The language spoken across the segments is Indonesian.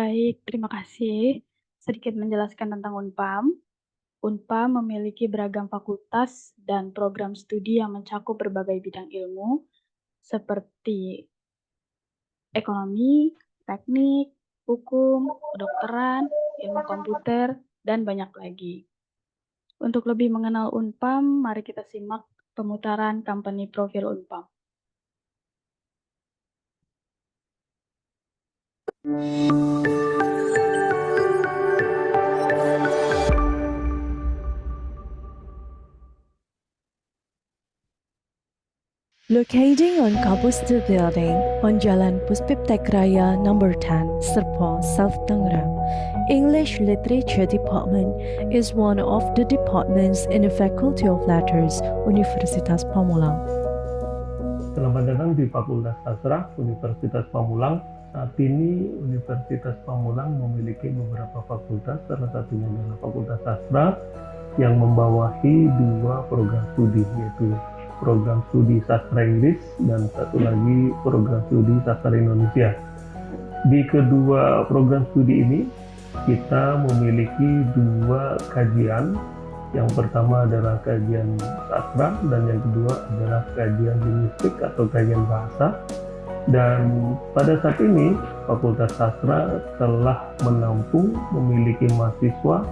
Baik, terima kasih. Sedikit menjelaskan tentang Unpam. Unpam memiliki beragam fakultas dan program studi yang mencakup berbagai bidang ilmu seperti ekonomi, teknik, hukum, kedokteran, ilmu komputer, dan banyak lagi. Untuk lebih mengenal Unpam, mari kita simak pemutaran company profil Unpam. Locating on Kapustu Building on Jalan Puspiptek Raya Number 10, Serpong, South Tangerang, English Literature Department is one of the departments in the Faculty of Letters, Universitas Pamulang. Selamat datang di Fakultas Sastra Universitas Pamulang. Saat ini Universitas Pamulang memiliki beberapa fakultas, salah satunya adalah Fakultas Sastra yang membawahi dua program studi, yaitu program studi sastra Inggris dan satu lagi program studi sastra Indonesia. Di kedua program studi ini kita memiliki dua kajian. Yang pertama adalah kajian sastra dan yang kedua adalah kajian linguistik atau kajian bahasa. Dan pada saat ini Fakultas Sastra telah menampung memiliki mahasiswa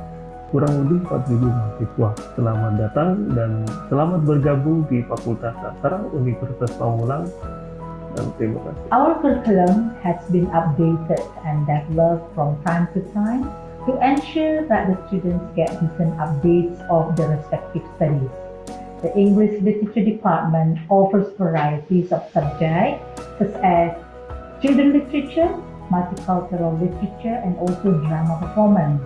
kurang lebih 4.000 mahasiswa. Selamat datang dan selamat bergabung di Fakultas Sastra Universitas Pamulang, dan terima kasih. Our curriculum has been updated and developed from time to time to ensure that the students get different updates of their respective studies. The English Literature Department offers varieties of subjects such as children literature, multicultural literature, and also drama performance.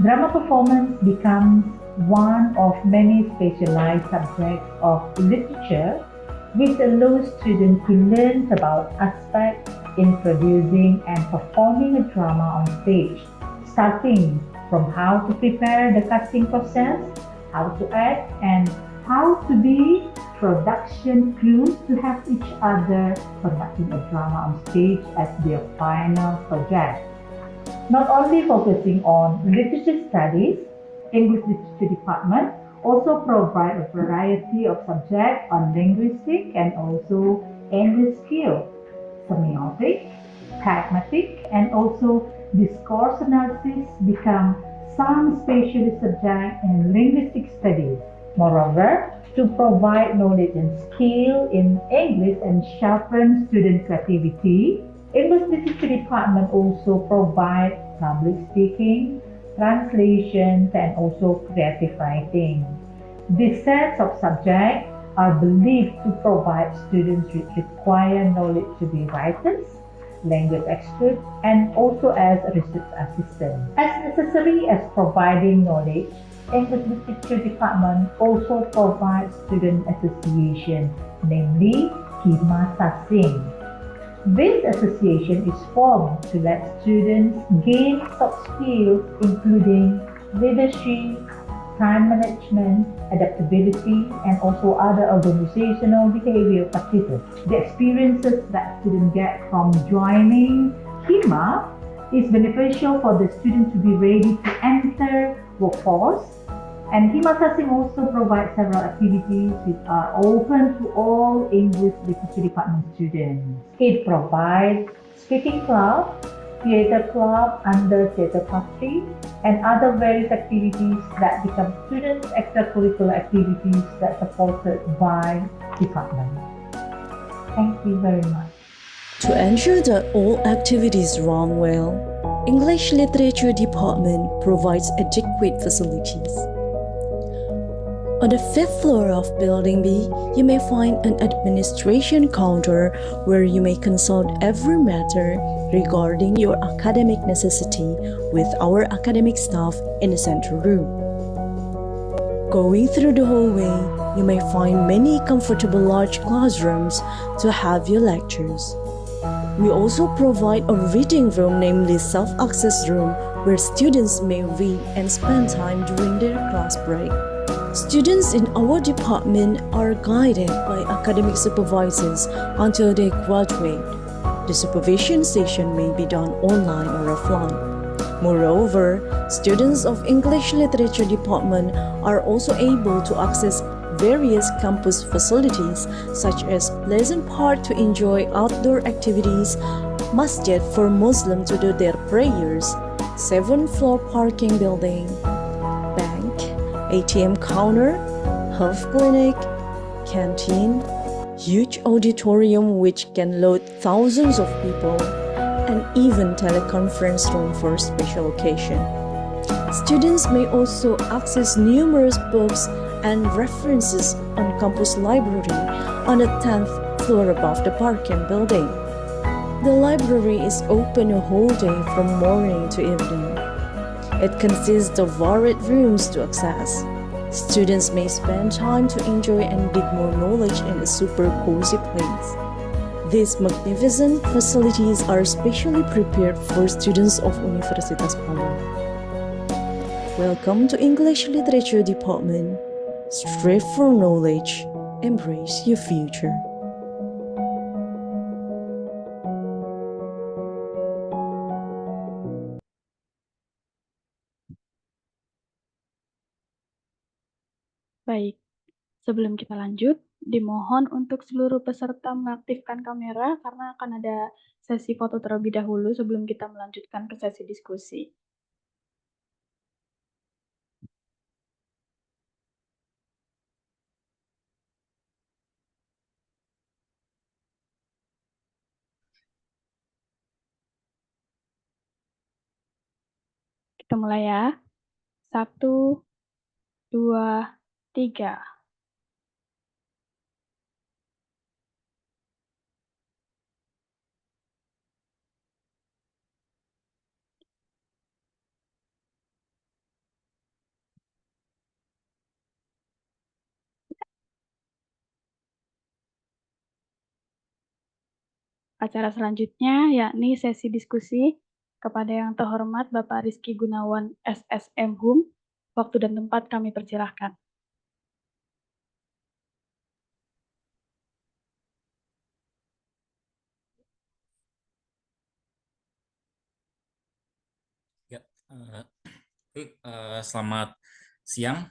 Drama performance becomes one of many specialized subjects of literature, which allows students to learn about aspects in producing and performing a drama on stage, starting from how to prepare the casting process, how to act, and how to be production crews to have each other conducting a drama on stage as their final project. Not only focusing on literature studies, English Literature Department also provide a variety of subjects on linguistic and also English skills, semiotic, pragmatic, and also discourse analysis become some specialist subjects in linguistic studies. Moreover, to provide knowledge and skill in English and sharpen student creativity, English Literature Department also provides public speaking, translations, and also creative writing. These sets of subjects are believed to provide students with required knowledge to be writers, language experts, and also as research assistants. As necessary as providing knowledge, English Literature Department also provides student association, namely Hima Sasing. This association is formed to let students gain soft skills including leadership, time management, adaptability, and also other organizational behavior practices. The experiences that students get from joining HIMA is beneficial for the student to be ready to enter workforce. And Hima Sasing also provides several activities which are open to all English Literature Department students. It provides speaking club, theater club under theater party, and other various activities that become students' extracurricular activities that supported by department. Thank you very much. To ensure that all activities run well, English Literature Department provides adequate facilities. On the 5th floor of Building B, you may find an administration counter where you may consult every matter regarding your academic necessity with our academic staff in the central room. Going through the hallway, you may find many comfortable large classrooms to have your lectures. We also provide a reading room, namely self-access room, where students may read and spend time during their class break. Students in our department are guided by academic supervisors until they graduate. The supervision session may be done online or offline. Moreover, students of English Literature Department are also able to access various campus facilities such as Pleasant Park to enjoy outdoor activities, masjid for Muslims to do their prayers, 7th-floor parking building, bank, ATM counter, health clinic, canteen, huge auditorium which can load thousands of people, and even teleconference room for special occasion. Students may also access numerous books and references on campus library on the 10th floor above the parking building. The library is open a whole day from morning to evening. It consists of varied rooms to access. Students may spend time to enjoy and dig more knowledge in a super cozy place. These magnificent facilities are specially prepared for students of Universitas Pamulang. Welcome to English Literature Department. Strive for knowledge. Embrace your future. Baik, sebelum kita lanjut, dimohon untuk seluruh peserta mengaktifkan kamera karena akan ada sesi foto terlebih dahulu sebelum kita melanjutkan ke sesi diskusi. Kita mulai ya. 1, 2, 3. Acara selanjutnya yakni sesi diskusi kepada yang terhormat Bapak Rizky Gunawan SSM HUM. Waktu dan tempat kami persilahkan. Ya, selamat siang.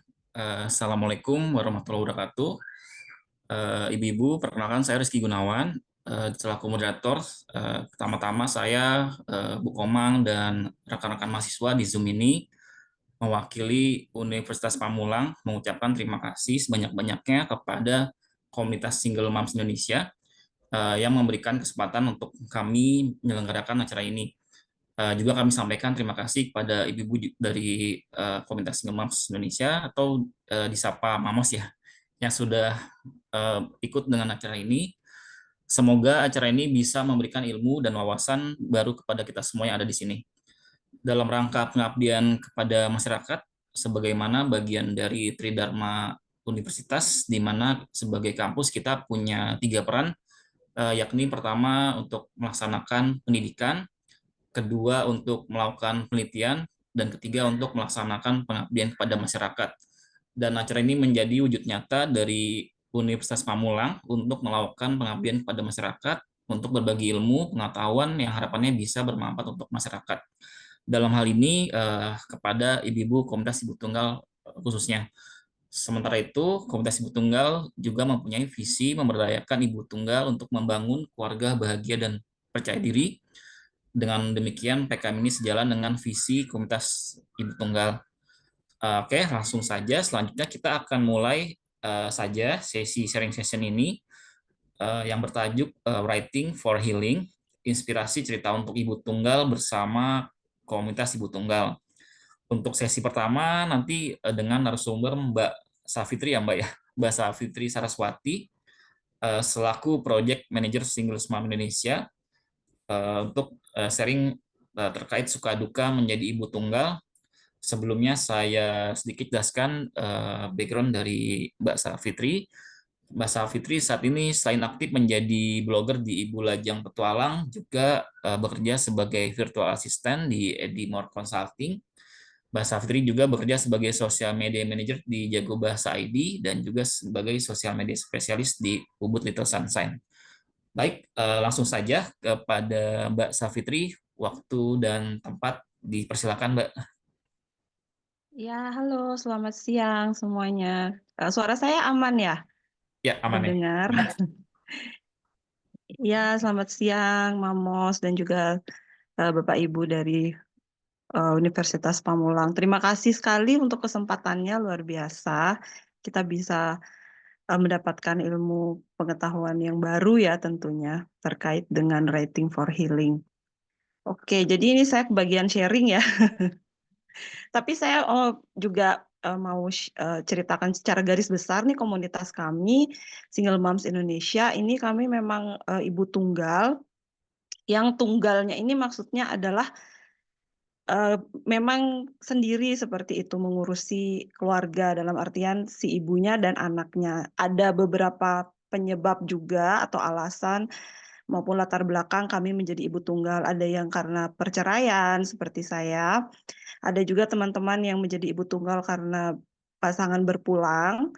Assalamualaikum warahmatullahi wabarakatuh. Ibu-ibu, perkenalkan saya Rizky Gunawan, selaku moderator. Pertama-tama saya, Bu Komang, dan rekan-rekan mahasiswa di Zoom ini mewakili Universitas Pamulang mengucapkan terima kasih sebanyak-banyaknya kepada komunitas Single Moms Indonesia yang memberikan kesempatan untuk kami menyelenggarakan acara ini. Juga kami sampaikan terima kasih kepada ibu-ibu dari komunitas Single Moms Indonesia atau disapa Mamos ya, yang sudah ikut dengan acara ini. Semoga acara ini bisa memberikan ilmu dan wawasan baru kepada kita semua yang ada di sini. Dalam rangka pengabdian kepada masyarakat, sebagaimana bagian dari Tridharma Universitas, di mana sebagai kampus kita punya 3 peran, yakni pertama untuk melaksanakan pendidikan, kedua untuk melakukan penelitian, dan ketiga untuk melaksanakan pengabdian kepada masyarakat. Dan acara ini menjadi wujud nyata dari Universitas Pamulang untuk melakukan pengabdian kepada masyarakat, untuk berbagi ilmu, pengetahuan yang harapannya bisa bermanfaat untuk masyarakat. Dalam hal ini kepada ibu-ibu komunitas ibu tunggal khususnya. Sementara itu, komunitas ibu tunggal juga mempunyai visi memberdayakan ibu tunggal untuk membangun keluarga bahagia dan percaya diri. Dengan demikian, PKM ini sejalan dengan visi komunitas ibu tunggal. Oke, langsung saja. Selanjutnya kita akan mulai saja sesi sharing session ini yang bertajuk Writing for Healing, inspirasi cerita untuk ibu tunggal bersama komunitas ibu tunggal. Untuk sesi pertama nanti dengan narasumber Mbak Safitri ya Mbak ya, Mbak Safitri Saraswati selaku Project Manager Single Mom Indonesia untuk sharing terkait suka duka menjadi ibu tunggal. Sebelumnya saya sedikit jelaskan background dari Mbak Safitri. Mbak Safitri saat ini selain aktif menjadi blogger di Ibu Lajang Petualang, juga bekerja sebagai virtual assistant di Edimore Consulting. Mbak Safitri juga bekerja sebagai social media manager di Jago Bahasa ID dan juga sebagai social media spesialis di Ubud Little Sunshine. Baik, langsung saja kepada Mbak Safitri, waktu dan tempat dipersilakan, Mbak. Ya, halo, selamat siang semuanya. Suara saya aman ya? Ya, aman ya. Terdengar. Ya, selamat siang, Mamos dan juga Bapak Ibu dari Universitas Pamulang. Terima kasih sekali untuk kesempatannya, luar biasa. Kita bisa mendapatkan ilmu pengetahuan yang baru ya tentunya terkait dengan writing for healing. Oke, jadi ini saya kebagian sharing ya. Tapi saya juga mau ceritakan secara garis besar nih komunitas kami, Single Moms Indonesia, ini kami memang ibu tunggal, yang tunggalnya ini maksudnya adalah memang sendiri seperti itu mengurusi keluarga dalam artian si ibunya dan anaknya. Ada beberapa penyebab juga atau alasan maupun latar belakang kami menjadi ibu tunggal. Ada yang karena perceraian seperti saya, ada juga teman-teman yang menjadi ibu tunggal karena pasangan berpulang,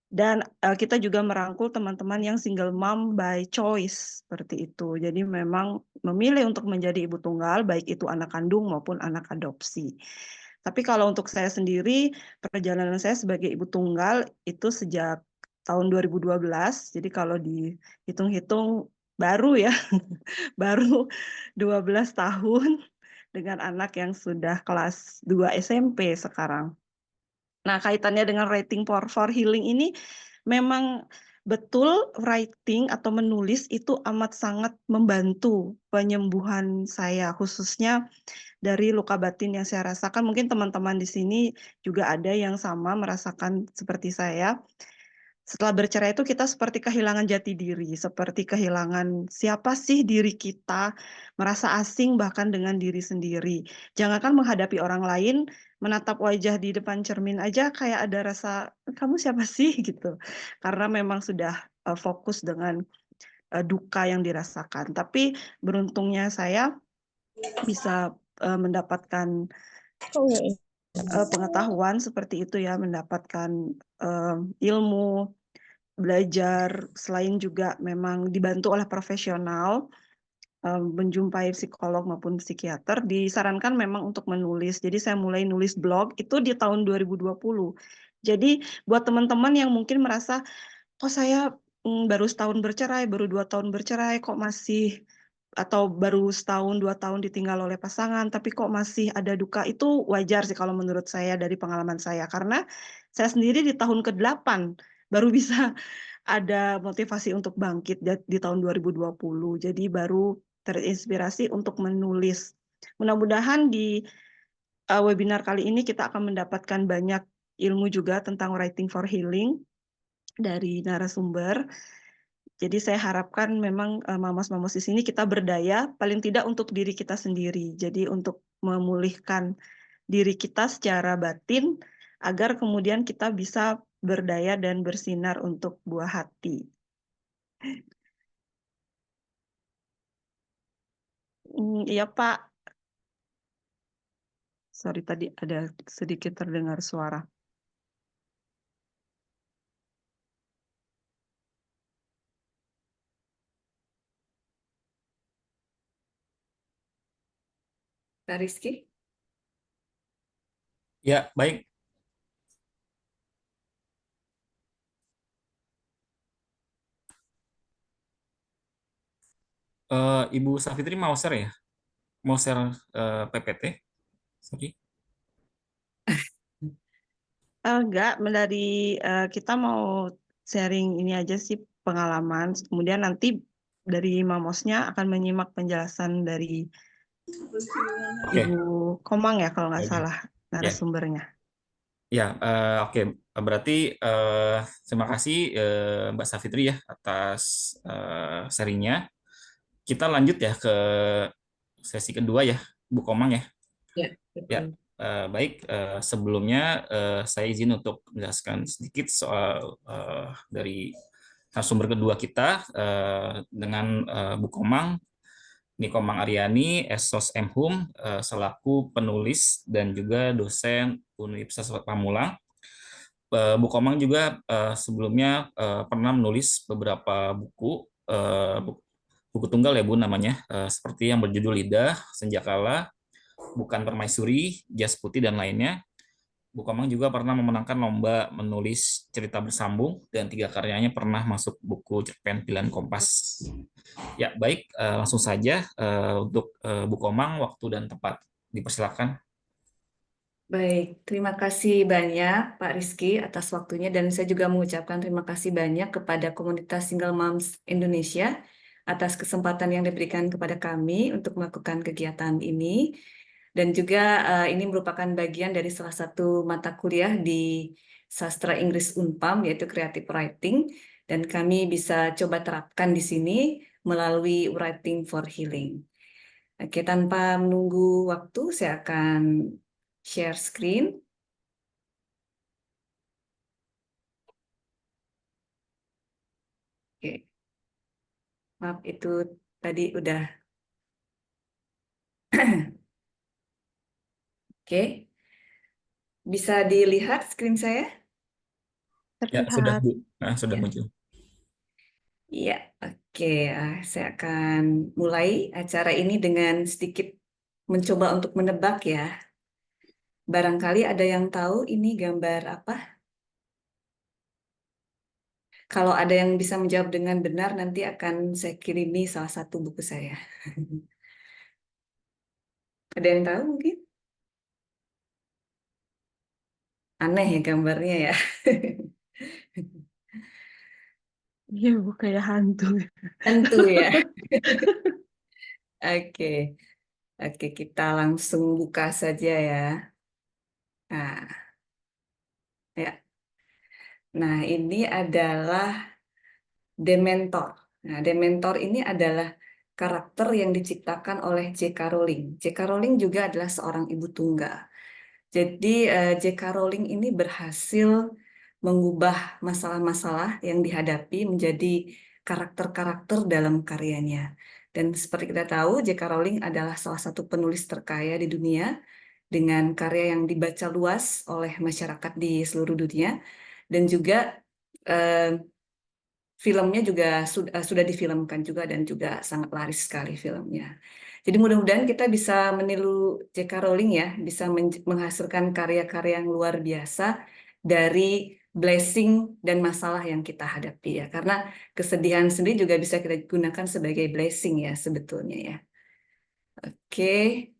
dan kita juga merangkul teman-teman yang single mom by choice seperti itu. Jadi memang memilih untuk menjadi ibu tunggal, baik itu anak kandung maupun anak adopsi. Tapi kalau untuk saya sendiri, perjalanan saya sebagai ibu tunggal itu sejak tahun 2012. Jadi kalau dihitung-hitung baru ya, baru 12 tahun dengan anak yang sudah kelas 2 SMP sekarang. Nah, kaitannya dengan writing for healing ini memang betul writing atau menulis itu amat sangat membantu penyembuhan saya, khususnya dari luka batin yang saya rasakan. Mungkin teman-teman di sini juga ada yang sama merasakan seperti saya. Setelah bercerai itu kita seperti kehilangan jati diri, seperti kehilangan siapa sih diri kita, merasa asing bahkan dengan diri sendiri. Jangankan menghadapi orang lain, menatap wajah di depan cermin aja kayak ada rasa, kamu siapa sih gitu. Karena memang sudah fokus dengan duka yang dirasakan. Tapi beruntungnya saya bisa mendapatkan pengetahuan seperti itu ya, mendapatkan ilmu, belajar, selain juga memang dibantu oleh profesional, menjumpai psikolog maupun psikiater, disarankan memang untuk menulis. Jadi saya mulai nulis blog itu di tahun 2020. Jadi buat teman-teman yang mungkin merasa, kok saya baru setahun bercerai, baru 2 tahun bercerai, kok masih, atau baru setahun 2 tahun ditinggal oleh pasangan, tapi kok masih ada duka, itu wajar sih kalau menurut saya dari pengalaman saya. Karena saya sendiri di tahun ke-8 baru bisa ada motivasi untuk bangkit di tahun 2020. Jadi baru terinspirasi untuk menulis. Mudah-mudahan di webinar kali ini kita akan mendapatkan banyak ilmu juga tentang writing for healing dari narasumber. Jadi saya harapkan memang mamos-mamos di sini kita berdaya paling tidak untuk diri kita sendiri. Jadi untuk memulihkan diri kita secara batin agar kemudian kita bisa berdaya dan bersinar untuk buah hati. Iya Pak. Sorry tadi ada sedikit terdengar suara. Pak Rizky? Ya, baik. Ibu Safitri mau share ya? Mau share PPT? Sorry. Enggak, dari kita mau sharing ini aja sih pengalaman. Kemudian nanti dari Mamosnya akan menyimak penjelasan dari Ibu Komang ya kalau nggak salah narasumbernya. Ya, oke. Berarti terima kasih Mbak Safitri ya atas sharingnya. Kita lanjut ya ke sesi kedua ya, Bu Komang ya. Ya, Ya, baik. Sebelumnya saya izin untuk menjelaskan sedikit soal dari narasumber kedua kita dengan Bu Komang. Ini Komang Aryani, Esos M.Hum, selaku penulis dan juga dosen Universitas Pamulang. Bu Komang juga sebelumnya pernah menulis beberapa buku, buku tunggal ya Bu namanya, seperti yang berjudul Lidah, Senjakala, Bukan Permaisuri, Jas Putih, dan lainnya. Bu Komang juga pernah memenangkan lomba menulis cerita bersambung, dan 3 karyanya pernah masuk buku cerpen pilihan Kompas. Ya, baik, langsung saja untuk Bu Komang, waktu dan tempat. Dipersilakan. Baik, terima kasih banyak Pak Rizky atas waktunya dan saya juga mengucapkan terima kasih banyak kepada komunitas Single Moms Indonesia atas kesempatan yang diberikan kepada kami untuk melakukan kegiatan ini. Dan juga ini merupakan bagian dari salah satu mata kuliah di Sastra Inggris Unpam, yaitu Creative Writing. Dan kami bisa coba terapkan di sini melalui Writing for Healing. Oke, tanpa menunggu waktu, saya akan share screen. Oke, maaf itu tadi udah. Oke, bisa dilihat screen saya? Ya, sudah Terlihat. Bu. Nah, sudah Ya. muncul. Iya, oke. Saya akan mulai acara ini dengan sedikit mencoba untuk menebak ya. Barangkali ada yang tahu ini gambar apa? Kalau ada yang bisa menjawab dengan benar, nanti akan saya kirimi salah satu buku saya. Ada yang tahu mungkin? Aneh ya gambarnya ya. Iya, Bu, kayak hantu. Tentu ya. Oke, oke kita langsung buka saja ya. Nah, ya. Nah, ini adalah Dementor. Nah, Dementor ini adalah karakter yang diciptakan oleh J.K. Rowling. J.K. Rowling juga adalah seorang ibu tunggal. Jadi J.K. Rowling ini berhasil mengubah masalah-masalah yang dihadapi menjadi karakter-karakter dalam karyanya. Dan seperti kita tahu, J.K. Rowling adalah salah satu penulis terkaya di dunia dengan karya yang dibaca luas oleh masyarakat di seluruh dunia. Dan juga eh, filmnya juga sudah difilmkan juga dan juga sangat laris sekali filmnya. Jadi mudah-mudahan kita bisa meniru J.K. Rowling ya, bisa menghasilkan karya-karya yang luar biasa dari blessing dan masalah yang kita hadapi ya. Karena kesedihan sendiri juga bisa kita gunakan sebagai blessing ya sebetulnya ya. Oke.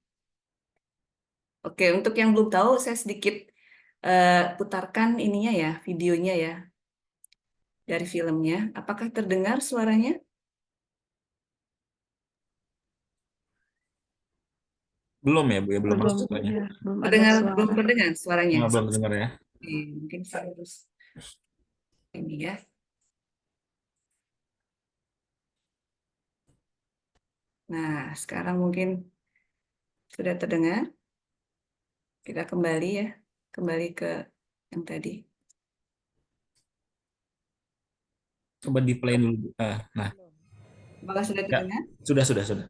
Oke, untuk yang belum tahu saya sedikit putarkan ininya ya, videonya ya dari filmnya. Apakah terdengar suaranya? Belum ya Bu, ya belum Belum, masuk suaranya. ya, belum ada Terdengar, belum suara. terdengar suaranya. Belum dengar ya. Oke, mungkin saya harus ini ya. Nah, sekarang mungkin sudah terdengar. Kita kembali ya, kembali ke yang tadi. Coba di play dulu Bu. Nah, Apakah sudah ya, terdengar? sudah.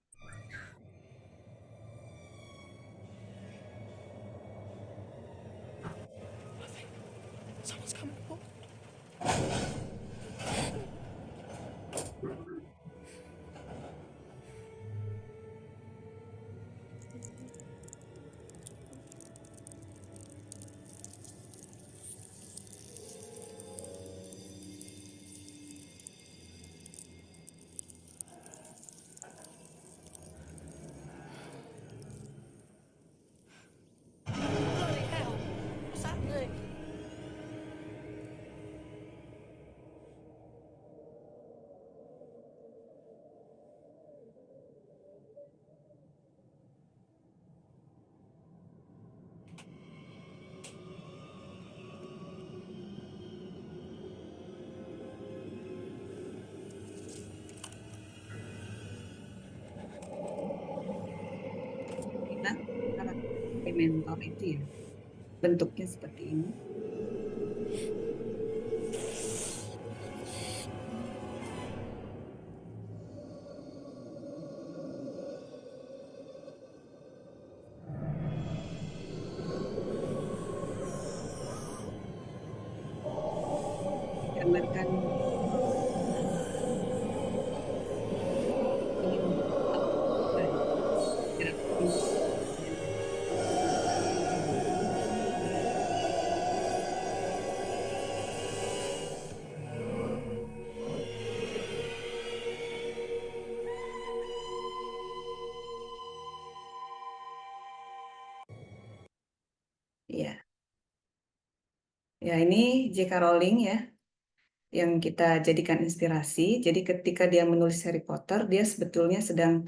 Kita karakter mentor itu ya, bentuknya seperti ini. Gambarkan Ya, ini J.K. Rowling ya, yang kita jadikan inspirasi. Jadi ketika dia menulis Harry Potter, dia sebetulnya sedang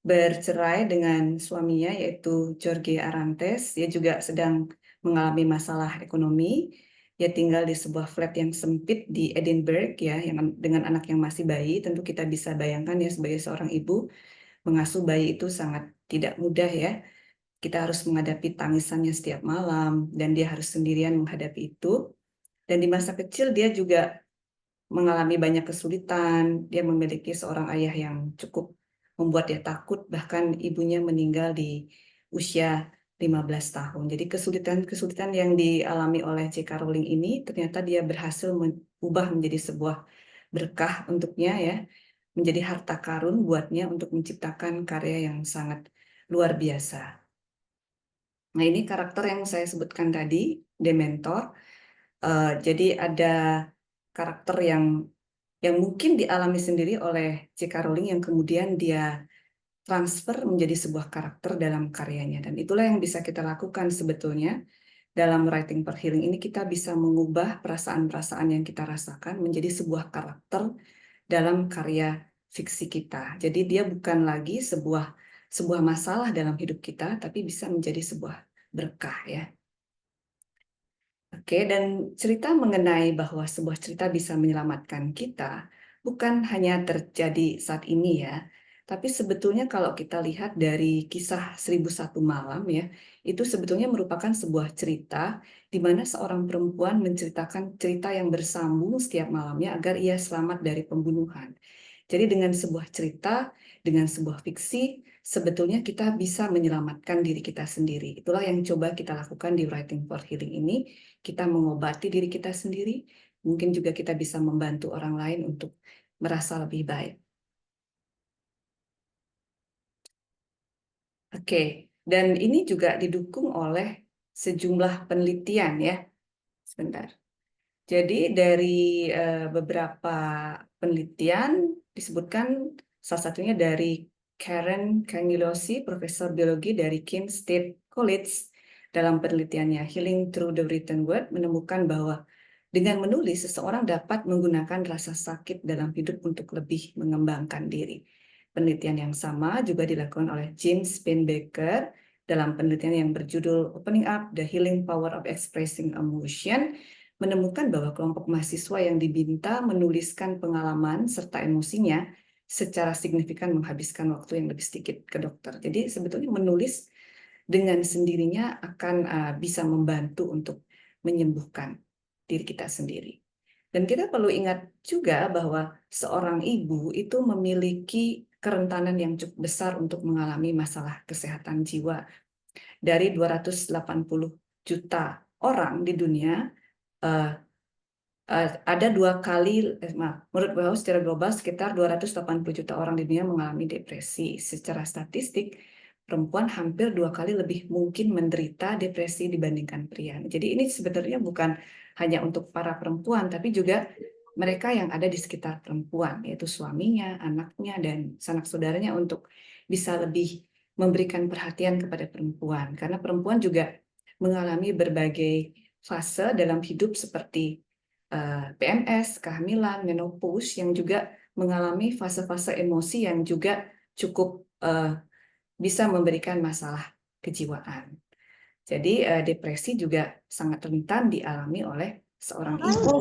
bercerai dengan suaminya yaitu George Arantes. Dia juga sedang mengalami masalah ekonomi. Dia tinggal di sebuah flat yang sempit di Edinburgh ya, yang dengan anak yang masih bayi. Tentu kita bisa bayangkan ya, sebagai seorang ibu mengasuh bayi itu sangat tidak mudah ya. Kita harus menghadapi tangisannya setiap malam dan dia harus sendirian menghadapi itu. Dan di masa kecil dia juga mengalami banyak kesulitan. Dia memiliki seorang ayah yang cukup membuat dia takut, bahkan ibunya meninggal di usia 15 tahun. Jadi kesulitan-kesulitan yang dialami oleh J.K. Rowling ini ternyata dia berhasil mengubah menjadi sebuah berkah untuknya ya, menjadi harta karun buatnya untuk menciptakan karya yang sangat luar biasa. Nah, ini karakter yang saya sebutkan tadi, Dementor. Jadi ada karakter yang mungkin dialami sendiri oleh J.K. Rowling yang kemudian dia transfer menjadi sebuah karakter dalam karyanya. Dan itulah yang bisa kita lakukan sebetulnya dalam writing per healing ini. Kita bisa mengubah perasaan-perasaan yang kita rasakan menjadi sebuah karakter dalam karya fiksi kita. Jadi dia bukan lagi sebuah masalah dalam hidup kita, tapi bisa menjadi sebuah berkah ya. Oke, dan cerita mengenai bahwa sebuah cerita bisa menyelamatkan kita bukan hanya terjadi saat ini ya, tapi sebetulnya kalau kita lihat dari kisah 1001 Malam ya, itu sebetulnya merupakan sebuah cerita di mana seorang perempuan menceritakan cerita yang bersambung setiap malamnya agar ia selamat dari pembunuhan. Jadi dengan sebuah cerita, dengan sebuah fiksi, sebetulnya kita bisa menyelamatkan diri kita sendiri. Itulah yang coba kita lakukan di Writing for Healing ini. Kita mengobati diri kita sendiri, mungkin juga kita bisa membantu orang lain untuk merasa lebih baik. Oke, dan ini juga didukung oleh sejumlah penelitian ya. Sebentar. Jadi dari beberapa penelitian disebutkan, salah satunya dari Karen Cangilosi, Profesor Biologi dari Kent State College, dalam penelitiannya Healing Through the Written Word menemukan bahwa dengan menulis, seseorang dapat menggunakan rasa sakit dalam hidup untuk lebih mengembangkan diri. Penelitian yang sama juga dilakukan oleh James Pennebaker dalam penelitian yang berjudul Opening Up the Healing Power of Expressing Emotion, menemukan bahwa kelompok mahasiswa yang diminta menuliskan pengalaman serta emosinya secara signifikan menghabiskan waktu yang lebih sedikit ke dokter. Jadi sebetulnya menulis dengan sendirinya akan bisa membantu untuk menyembuhkan diri kita sendiri. Dan kita perlu ingat juga bahwa seorang ibu itu memiliki kerentanan yang cukup besar untuk mengalami masalah kesehatan jiwa. Dari 280 juta orang di dunia, ada 2 kali, menurut WHO secara global sekitar 280 juta orang di dunia mengalami depresi. Secara statistik, perempuan hampir 2 kali lebih mungkin menderita depresi dibandingkan pria. Jadi ini sebenarnya bukan hanya untuk para perempuan, tapi juga mereka yang ada di sekitar perempuan, yaitu suaminya, anaknya, dan sanak saudaranya, untuk bisa lebih memberikan perhatian kepada perempuan. Karena perempuan juga mengalami berbagai fase dalam hidup seperti PMS, kehamilan, menopause, yang juga mengalami fase-fase emosi yang juga cukup bisa memberikan masalah kejiwaan. Jadi depresi juga sangat rentan dialami oleh seorang ibu.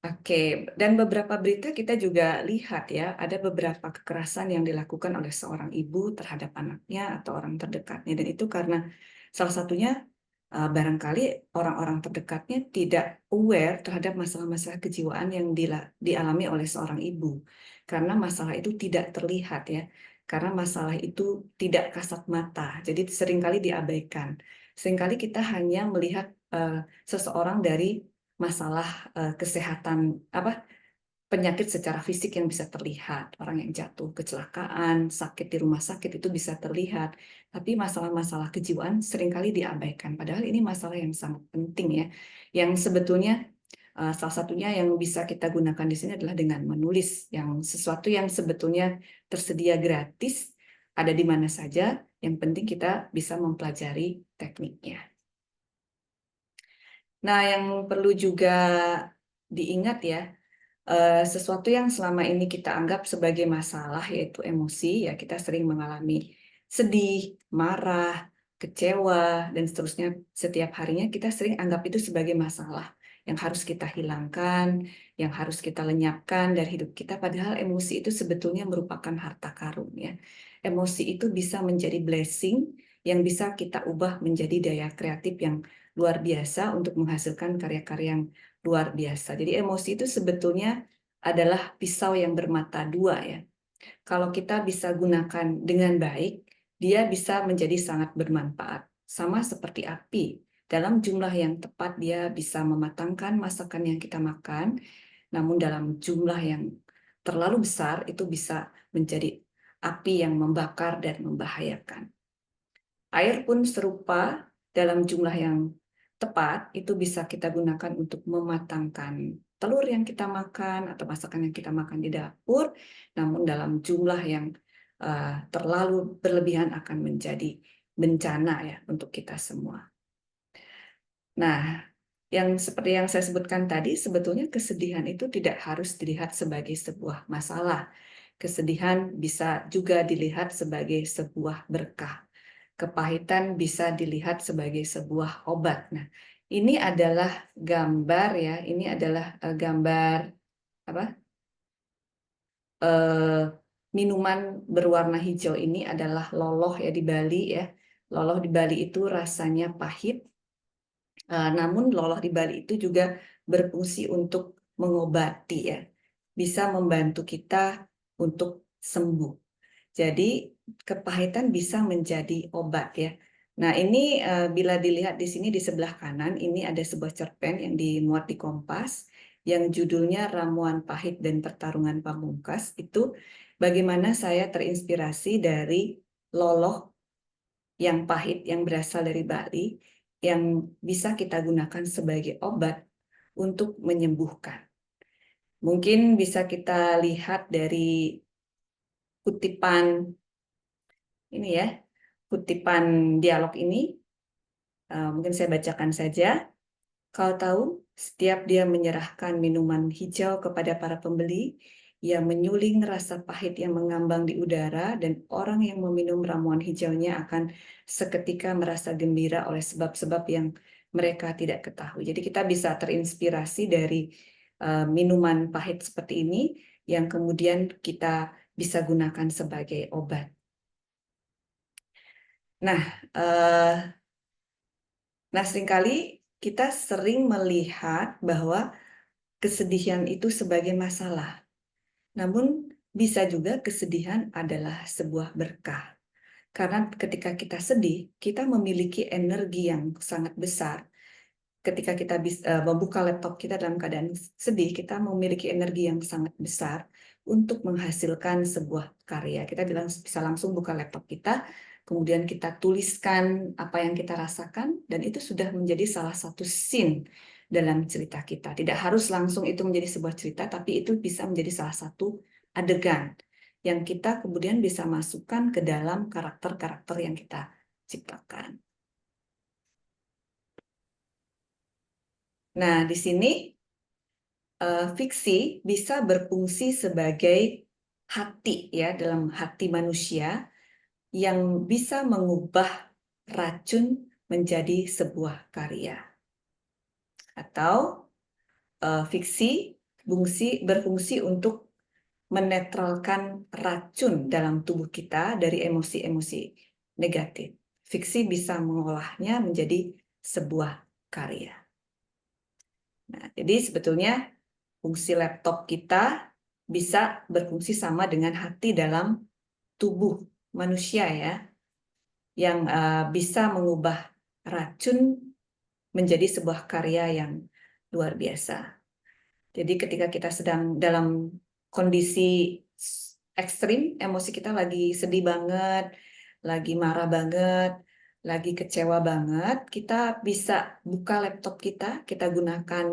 Oke, dan beberapa berita kita juga lihat ya, ada beberapa kekerasan yang dilakukan oleh seorang ibu terhadap anaknya atau orang terdekatnya, dan itu karena salah satunya barangkali orang-orang terdekatnya tidak aware terhadap masalah-masalah kejiwaan yang dialami oleh seorang ibu, karena masalah itu tidak terlihat ya, karena masalah itu tidak kasat mata, jadi seringkali diabaikan. Seringkali kita hanya melihat seseorang dari masalah kesehatan, penyakit secara fisik yang bisa terlihat, orang yang jatuh kecelakaan, sakit di rumah sakit, itu bisa terlihat. Tapi masalah-masalah kejiwaan seringkali diabaikan, padahal ini masalah yang sangat penting ya, yang sebetulnya salah satunya yang bisa kita gunakan di sini adalah dengan menulis, yang sesuatu yang sebetulnya tersedia gratis, ada di mana saja, yang penting kita bisa mempelajari tekniknya. Nah, yang perlu juga diingat ya, sesuatu yang selama ini kita anggap sebagai masalah yaitu emosi, ya kita sering mengalami sedih, marah, kecewa, dan seterusnya setiap harinya kita sering anggap itu sebagai masalah yang harus kita hilangkan, yang harus kita lenyapkan dari hidup kita, padahal emosi itu sebetulnya merupakan harta karun ya. Emosi itu bisa menjadi blessing yang bisa kita ubah menjadi daya kreatif yang luar biasa untuk menghasilkan karya-karya yang luar biasa. Jadi emosi itu sebetulnya adalah pisau yang bermata dua ya. Kalau kita bisa gunakan dengan baik, dia bisa menjadi sangat bermanfaat. Sama seperti api, dalam jumlah yang tepat dia bisa mematangkan masakan yang kita makan, namun dalam jumlah yang terlalu besar itu bisa menjadi api yang membakar dan membahayakan. Air pun serupa, dalam jumlah yang tepat itu bisa kita gunakan untuk mematangkan telur yang kita makan atau masakan yang kita makan di dapur, namun dalam jumlah yang terlalu berlebihan akan menjadi bencana ya untuk kita semua. Nah, yang seperti yang saya sebutkan tadi, sebetulnya kesedihan itu tidak harus dilihat sebagai sebuah masalah. Kesedihan bisa juga dilihat sebagai sebuah berkah. Kepahitan bisa dilihat sebagai sebuah obat. Nah, ini adalah gambar ya, ini adalah gambar apa? Minuman berwarna hijau ini adalah loloh ya di Bali ya. Loloh di Bali itu rasanya pahit, namun loloh di Bali itu juga berfungsi untuk mengobati ya, bisa membantu kita untuk sembuh. Jadi kepahitan bisa menjadi obat ya. Nah ini bila dilihat di sini di sebelah kanan, ini ada sebuah cerpen yang dimuat di Kompas yang judulnya Ramuan Pahit dan Pertarungan Pamungkas. Itu bagaimana saya terinspirasi dari loloh yang pahit yang berasal dari Bali yang bisa kita gunakan sebagai obat untuk menyembuhkan. Mungkin bisa kita lihat dari kutipan ini ya, kutipan dialog ini, mungkin saya bacakan saja. Kau tahu, setiap dia menyerahkan minuman hijau kepada para pembeli, ia menyuling rasa pahit yang mengambang di udara, dan orang yang meminum ramuan hijaunya akan seketika merasa gembira oleh sebab-sebab yang mereka tidak ketahui. Jadi kita bisa terinspirasi dari minuman pahit seperti ini, yang kemudian kita bisa gunakan sebagai obat. Nah, seringkali kita sering melihat bahwa kesedihan itu sebagai masalah. Namun bisa juga kesedihan adalah sebuah berkah. Karena ketika kita sedih, kita memiliki energi yang sangat besar. Ketika kita membuka laptop kita dalam keadaan sedih, kita memiliki energi yang sangat besar untuk menghasilkan sebuah karya. Kita bisa langsung buka laptop kita, kemudian kita tuliskan apa yang kita rasakan, dan itu sudah menjadi salah satu scene dalam cerita kita. Tidak harus langsung itu menjadi sebuah cerita, tapi itu bisa menjadi salah satu adegan yang kita kemudian bisa masukkan ke dalam karakter-karakter yang kita ciptakan. Nah, di sini fiksi bisa berfungsi sebagai hati ya, dalam hati manusia yang bisa mengubah racun menjadi sebuah karya. Atau fiksi berfungsi untuk menetralkan racun dalam tubuh kita dari emosi-emosi negatif. Fiksi bisa mengolahnya menjadi sebuah karya. Nah, jadi sebetulnya fungsi laptop kita bisa berfungsi sama dengan hati dalam tubuh manusia ya, yang bisa mengubah racun menjadi sebuah karya yang luar biasa. Jadi ketika kita sedang dalam kondisi ekstrim, emosi kita lagi sedih banget, lagi marah banget, lagi kecewa banget, kita bisa buka laptop kita gunakan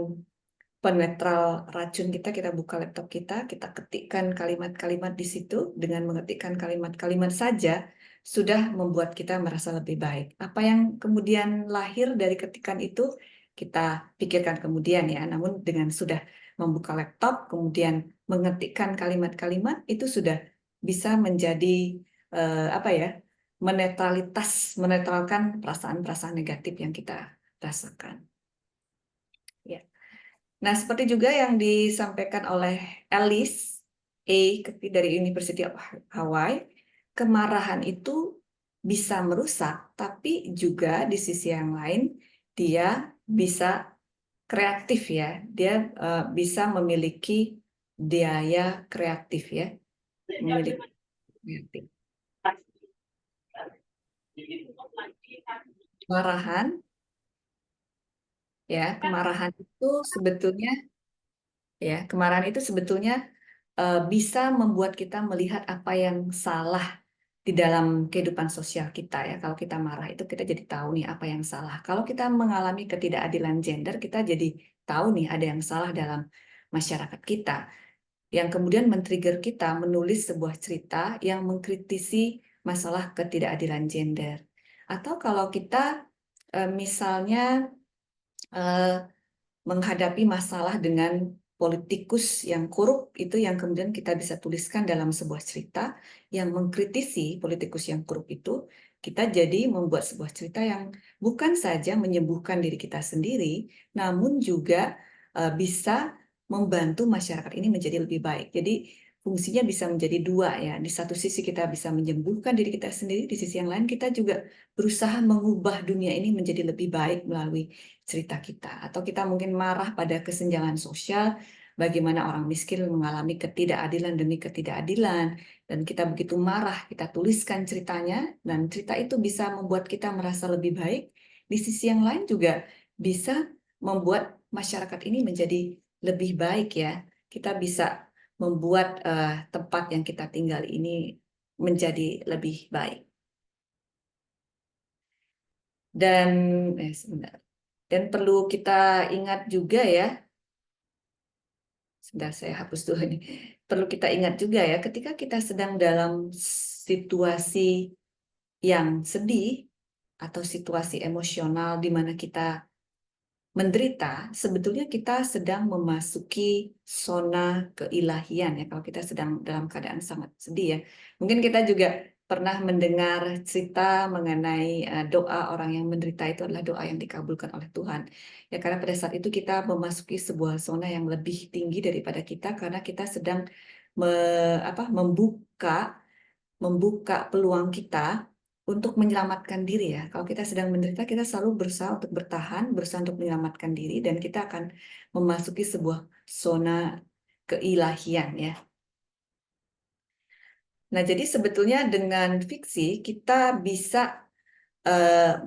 penetral racun kita buka laptop kita ketikkan kalimat-kalimat di situ, dengan mengetikkan kalimat-kalimat saja, sudah membuat kita merasa lebih baik. Apa yang kemudian lahir dari ketikan itu, kita pikirkan kemudian ya, namun dengan sudah membuka laptop, kemudian mengetikkan kalimat-kalimat, itu sudah bisa menjadi, menetralkan perasaan-perasaan negatif yang kita rasakan. Ya. Nah, seperti juga yang disampaikan oleh Alice A. dari University of Hawaii, kemarahan itu bisa merusak, tapi juga di sisi yang lain dia bisa kreatif ya. Dia bisa memiliki daya kreatif ya, memiliki kreatif. Kemarahan itu sebetulnya bisa membuat kita melihat apa yang salah di dalam kehidupan sosial kita ya. Kalau kita marah itu kita jadi tahu nih apa yang salah. Kalau kita mengalami ketidakadilan gender, kita jadi tahu nih ada yang salah dalam masyarakat kita. Yang kemudian men-trigger kita menulis sebuah cerita yang mengkritisi masalah ketidakadilan gender. Atau kalau kita misalnya menghadapi masalah dengan politikus yang korup, itu yang kemudian kita bisa tuliskan dalam sebuah cerita yang mengkritisi politikus yang korup itu, kita jadi membuat sebuah cerita yang bukan saja menyembuhkan diri kita sendiri, namun juga bisa membantu masyarakat ini menjadi lebih baik. Jadi fungsinya bisa menjadi dua ya. Di satu sisi kita bisa menyembuhkan diri kita sendiri, di sisi yang lain kita juga berusaha mengubah dunia ini menjadi lebih baik melalui cerita kita. Atau kita mungkin marah pada kesenjangan sosial, bagaimana orang miskin mengalami ketidakadilan demi ketidakadilan, dan kita begitu marah, kita tuliskan ceritanya, dan cerita itu bisa membuat kita merasa lebih baik. Di sisi yang lain juga bisa membuat masyarakat ini menjadi lebih baik ya. Kita bisa membuat tempat yang kita tinggal ini menjadi lebih baik. Dan perlu kita ingat juga ya, sebentar saya hapus dulu ini. Perlu kita ingat juga ya, ketika kita sedang dalam situasi yang sedih atau situasi emosional di mana kita menderita, sebetulnya kita sedang memasuki zona keilahian ya, kalau kita sedang dalam keadaan sangat sedih ya. Mungkin kita juga pernah mendengar cerita mengenai doa orang yang menderita itu adalah doa yang dikabulkan oleh Tuhan. Ya, karena pada saat itu kita memasuki sebuah zona yang lebih tinggi daripada kita, karena kita sedang membuka peluang kita untuk menyelamatkan diri ya. Kalau kita sedang menderita, kita selalu berusaha untuk bertahan, berusaha untuk menyelamatkan diri, dan kita akan memasuki sebuah zona keilahian ya. Nah, jadi sebetulnya dengan fiksi kita bisa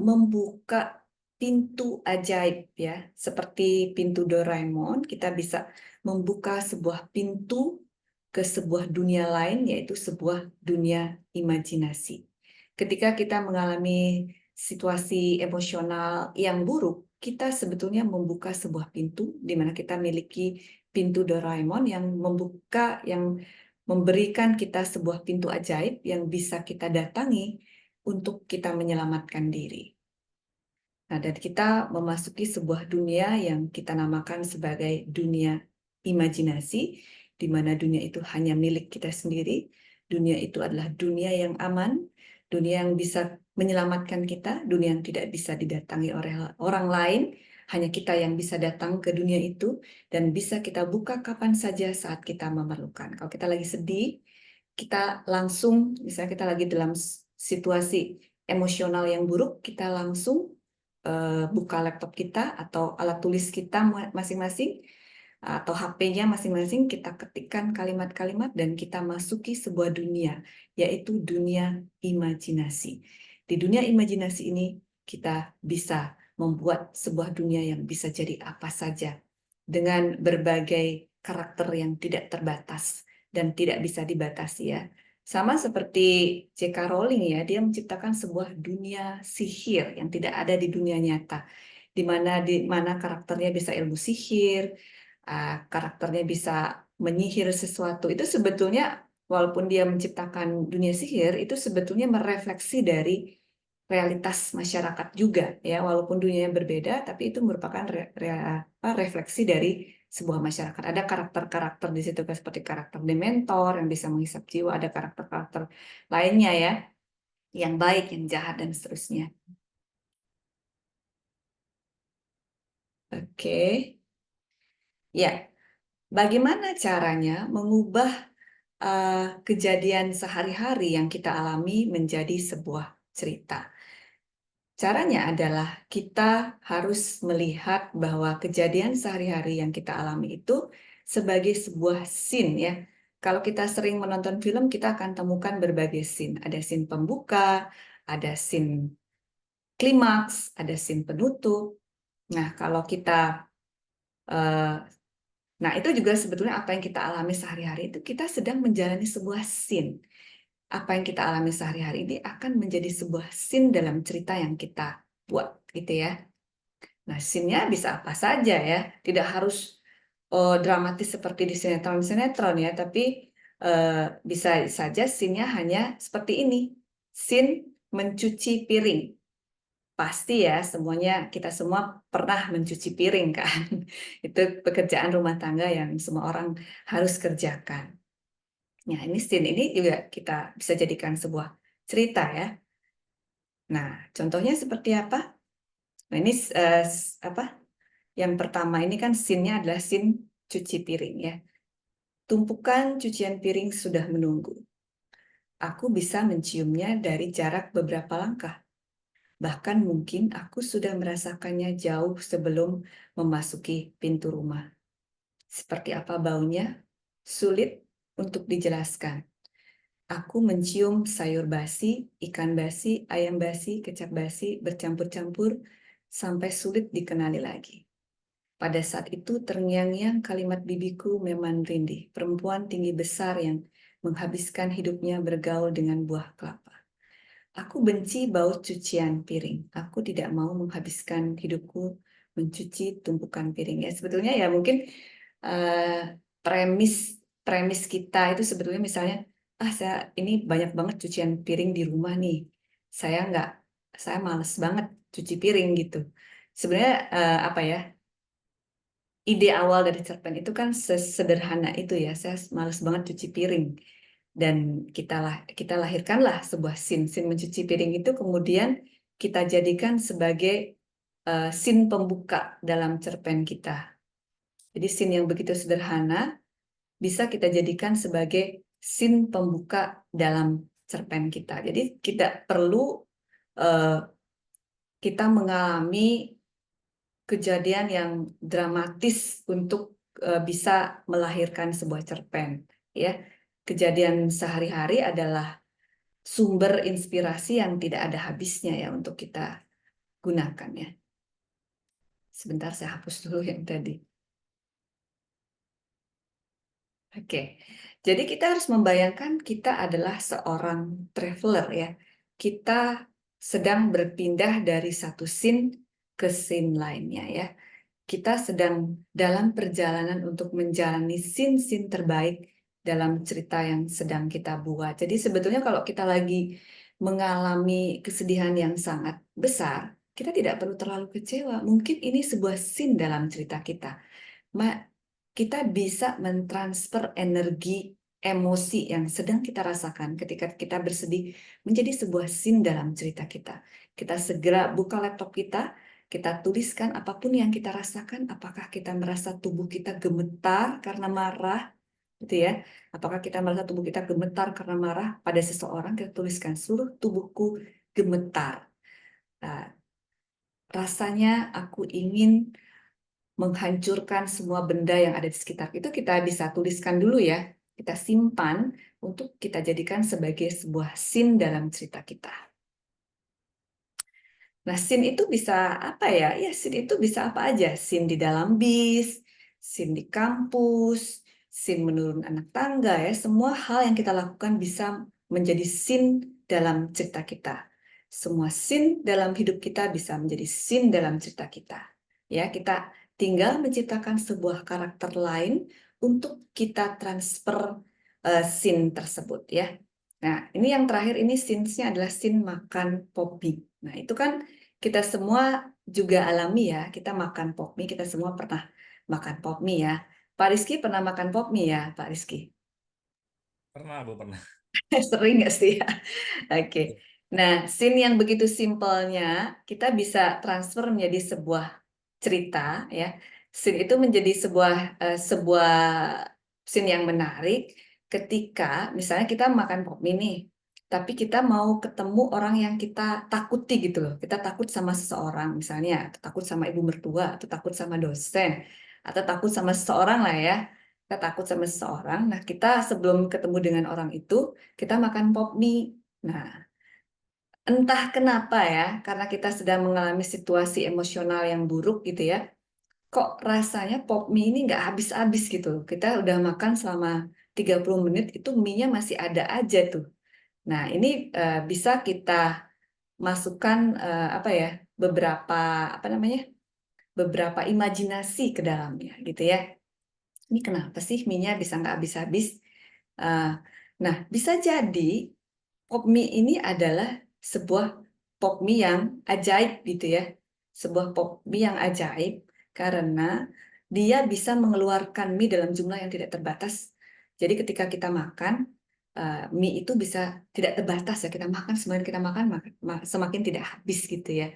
membuka pintu ajaib ya, seperti pintu Doraemon. Kita bisa membuka sebuah pintu ke sebuah dunia lain, yaitu sebuah dunia imajinasi. Ketika kita mengalami situasi emosional yang buruk, kita sebetulnya membuka sebuah pintu di mana kita miliki pintu Doraemon yang memberikan kita sebuah pintu ajaib yang bisa kita datangi untuk kita menyelamatkan diri. Nah, dan kita memasuki sebuah dunia yang kita namakan sebagai dunia imajinasi, di mana dunia itu hanya milik kita sendiri. Dunia itu adalah dunia yang aman, dunia yang bisa menyelamatkan kita, dunia yang tidak bisa didatangi oleh orang lain, hanya kita yang bisa datang ke dunia itu, dan bisa kita buka kapan saja saat kita memerlukan. Kalau kita lagi sedih, kita langsung, misalnya kita lagi dalam situasi emosional yang buruk, kita langsung buka laptop kita atau alat tulis kita masing-masing, atau HP-nya masing-masing, kita ketikkan kalimat-kalimat dan kita masuki sebuah dunia, yaitu dunia imajinasi. Di dunia imajinasi ini kita bisa membuat sebuah dunia yang bisa jadi apa saja dengan berbagai karakter yang tidak terbatas dan tidak bisa dibatasi ya. Sama seperti J.K. Rowling ya, dia menciptakan sebuah dunia sihir yang tidak ada di dunia nyata, di mana karakternya bisa ilmu sihir, karakternya bisa menyihir sesuatu, itu sebetulnya walaupun dia menciptakan dunia sihir, itu sebetulnya merefleksi dari realitas masyarakat juga ya, walaupun dunianya berbeda, tapi itu merupakan refleksi dari sebuah masyarakat. Ada karakter-karakter di situ seperti karakter dementor yang bisa menghisap jiwa, ada karakter-karakter lainnya ya, yang baik, yang jahat dan seterusnya. Oke. Ya, bagaimana caranya mengubah kejadian sehari-hari yang kita alami menjadi sebuah cerita? Caranya adalah kita harus melihat bahwa kejadian sehari-hari yang kita alami itu sebagai sebuah scene ya. Kalau kita sering menonton film, kita akan temukan berbagai scene. Ada scene pembuka, ada scene klimaks, ada scene penutup. Nah, kalau kita Nah, itu juga sebetulnya apa yang kita alami sehari-hari itu kita sedang menjalani sebuah scene. Apa yang kita alami sehari-hari ini akan menjadi sebuah scene dalam cerita yang kita buat, gitu ya. Nah, scene-nya bisa apa saja ya, tidak harus dramatis seperti di sinetron-sinetron ya, tapi bisa saja scene-nya hanya seperti ini, scene mencuci piring. Pasti ya, semuanya kita semua pernah mencuci piring kan. Itu pekerjaan rumah tangga yang semua orang harus kerjakan. Nah, ini scene ini juga kita bisa jadikan sebuah cerita ya. Nah, contohnya seperti apa? Nah, ini apa? Yang pertama ini kan scene-nya adalah scene cuci piring ya. Tumpukan cucian piring sudah menunggu. Aku bisa menciumnya dari jarak beberapa langkah. Bahkan mungkin aku sudah merasakannya jauh sebelum memasuki pintu rumah. Seperti apa baunya? Sulit untuk dijelaskan. Aku mencium sayur basi, ikan basi, ayam basi, kecap basi, bercampur-campur, sampai sulit dikenali lagi. Pada saat itu terngiang-ngiang kalimat bibiku memang rindih, perempuan tinggi besar yang menghabiskan hidupnya bergaul dengan buah kelapa. Aku benci bau cucian piring. Aku tidak mau menghabiskan hidupku mencuci tumpukan piring. Ya, sebetulnya ya mungkin premis kita itu sebetulnya misalnya, saya ini banyak banget cucian piring di rumah nih. Saya males banget cuci piring gitu. Sebenarnya apa ya? Ide awal dari cerpen itu kan sesederhana itu ya. Saya males banget cuci piring. Dan kita lahirkanlah sebuah scene mencuci piring itu kemudian kita jadikan sebagai scene pembuka dalam cerpen kita. Jadi scene yang begitu sederhana bisa kita jadikan sebagai scene pembuka dalam cerpen kita. Jadi tidak perlu kita mengalami kejadian yang dramatis untuk bisa melahirkan sebuah cerpen, ya. Kejadian sehari-hari adalah sumber inspirasi yang tidak ada habisnya ya untuk kita gunakan ya. Sebentar saya hapus dulu yang tadi. Oke, jadi kita harus membayangkan kita adalah seorang traveler ya. Kita sedang berpindah dari satu scene ke scene lainnya ya. Kita sedang dalam perjalanan untuk menjalani scene-scene terbaik dalam cerita yang sedang kita buat. Jadi sebetulnya kalau kita lagi mengalami kesedihan yang sangat besar, kita tidak perlu terlalu kecewa. Mungkin ini sebuah scene dalam cerita kita. Kita bisa mentransfer energi emosi yang sedang kita rasakan ketika kita bersedih menjadi sebuah scene dalam cerita kita. Kita segera buka laptop kita tuliskan apapun yang kita rasakan, apakah kita merasa tubuh kita gemetar karena marah, gitu ya. Apakah kita merasa tubuh kita gemetar karena marah pada seseorang, kita tuliskan seluruh tubuhku gemetar. Nah, rasanya aku ingin menghancurkan semua benda yang ada di sekitar. Itu kita bisa tuliskan dulu ya. Kita simpan untuk kita jadikan sebagai sebuah scene dalam cerita kita. Nah, scene itu bisa apa ya? Ya, scene itu bisa apa aja. Scene di dalam bis, scene di kampus, scene menurun anak tangga ya. Semua hal yang kita lakukan bisa menjadi scene dalam cerita kita. Semua scene dalam hidup kita bisa menjadi scene dalam cerita kita. Ya, kita tinggal menciptakan sebuah karakter lain untuk kita transfer scene tersebut ya. Nah, ini yang terakhir, ini scene-nya adalah scene makan pop mie. Nah, itu kan kita semua juga alami ya, kita makan pop mie, kita semua pernah makan pop mie ya. Pak Rizky pernah makan pop mie ya, Pak Rizky? Pernah, Bu, pernah. Sering nggak sih ya? Oke. Nah, scene yang begitu simpelnya, kita bisa transfer menjadi sebuah cerita ya. Scene itu menjadi sebuah scene yang menarik ketika misalnya kita makan pop mie nih, tapi kita mau ketemu orang yang kita takuti gitu loh. Kita takut sama seseorang misalnya, atau takut sama ibu mertua, atau takut sama dosen, atau takut sama seseorang lah ya. Kita takut sama seseorang. Nah, kita sebelum ketemu dengan orang itu, kita makan pop mie. Nah, entah kenapa ya, karena kita sedang mengalami situasi emosional yang buruk gitu ya, kok rasanya pop mie ini nggak habis-habis gitu. Kita udah makan selama 30 menit, itu mie-nya masih ada aja tuh. Nah, ini bisa kita masukkan apa ya, beberapa imajinasi ke dalamnya gitu ya. Ini kenapa sih mie-nya bisa nggak habis-habis? Nah, bisa jadi pop mie ini adalah sebuah pop mie yang ajaib gitu ya. Sebuah pop mie yang ajaib karena dia bisa mengeluarkan mie dalam jumlah yang tidak terbatas. Jadi ketika kita makan, mie itu bisa tidak terbatas ya. Kita makan, semakin kita makan, semakin tidak habis gitu ya.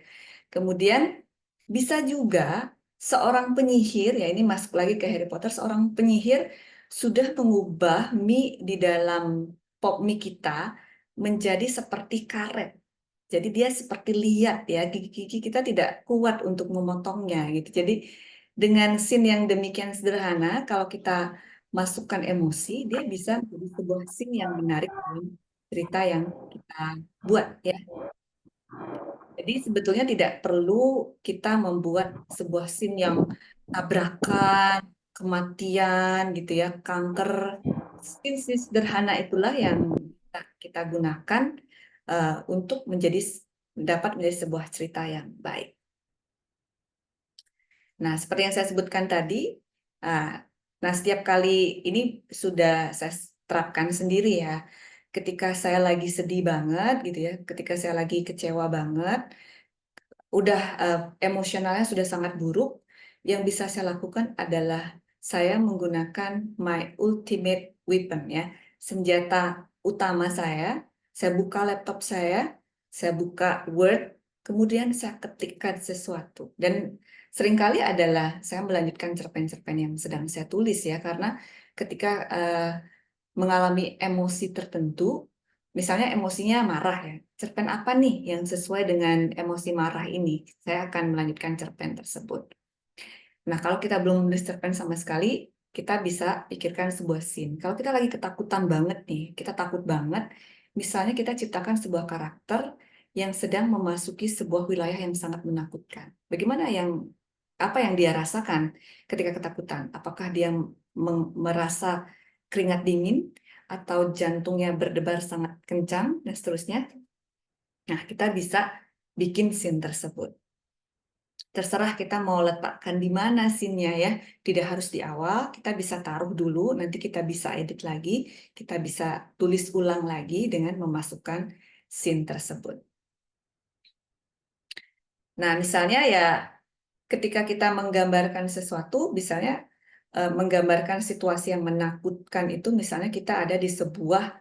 Kemudian bisa juga seorang penyihir, ya ini masuk lagi ke Harry Potter, seorang penyihir sudah mengubah mie di dalam pop mie kita menjadi seperti karet. Jadi dia seperti liat ya, gigi-gigi kita tidak kuat untuk memotongnya gitu. Jadi dengan scene yang demikian sederhana, kalau kita masukkan emosi, dia bisa menjadi sebuah scene yang menarik dalam cerita yang kita buat ya. Jadi sebetulnya tidak perlu kita membuat sebuah scene yang tabrakan, kematian gitu ya, kanker. Scene sederhana itulah yang kita gunakan untuk dapat menjadi sebuah cerita yang baik. Nah, seperti yang saya sebutkan tadi, nah setiap kali ini sudah saya terapkan sendiri ya. Ketika saya lagi sedih banget gitu ya, ketika saya lagi kecewa banget, udah emosionalnya sudah sangat buruk, yang bisa saya lakukan adalah saya menggunakan my ultimate weapon ya, senjata utama saya buka laptop saya buka Word, kemudian saya ketikkan sesuatu. Dan seringkali adalah saya melanjutkan cerpen-cerpen yang sedang saya tulis ya, karena ketika mengalami emosi tertentu, misalnya emosinya marah ya, cerpen apa nih yang sesuai dengan emosi marah ini? Saya akan melanjutkan cerpen tersebut. Nah, kalau kita belum menulis cerpen sama sekali, kita bisa pikirkan sebuah scene. Kalau kita lagi ketakutan banget nih, kita takut banget, misalnya kita ciptakan sebuah karakter yang sedang memasuki sebuah wilayah yang sangat menakutkan. Apa yang dia rasakan ketika ketakutan? Apakah dia merasa keringat dingin, atau jantungnya berdebar sangat kencang, dan seterusnya. Nah, kita bisa bikin scene tersebut. Terserah kita mau letakkan di mana scene-nya ya. Tidak harus di awal, kita bisa taruh dulu, nanti kita bisa edit lagi, kita bisa tulis ulang lagi dengan memasukkan scene tersebut. Nah, misalnya ya ketika kita menggambarkan sesuatu, misalnya menggambarkan situasi yang menakutkan itu, misalnya kita ada di sebuah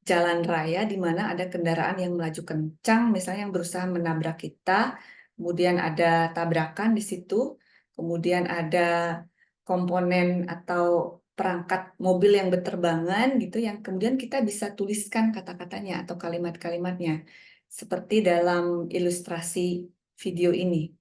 jalan raya di mana ada kendaraan yang melaju kencang, misalnya yang berusaha menabrak kita, kemudian ada tabrakan di situ, kemudian ada komponen atau perangkat mobil yang berterbangan gitu, yang kemudian kita bisa tuliskan kata-katanya atau kalimat-kalimatnya, seperti dalam ilustrasi video ini.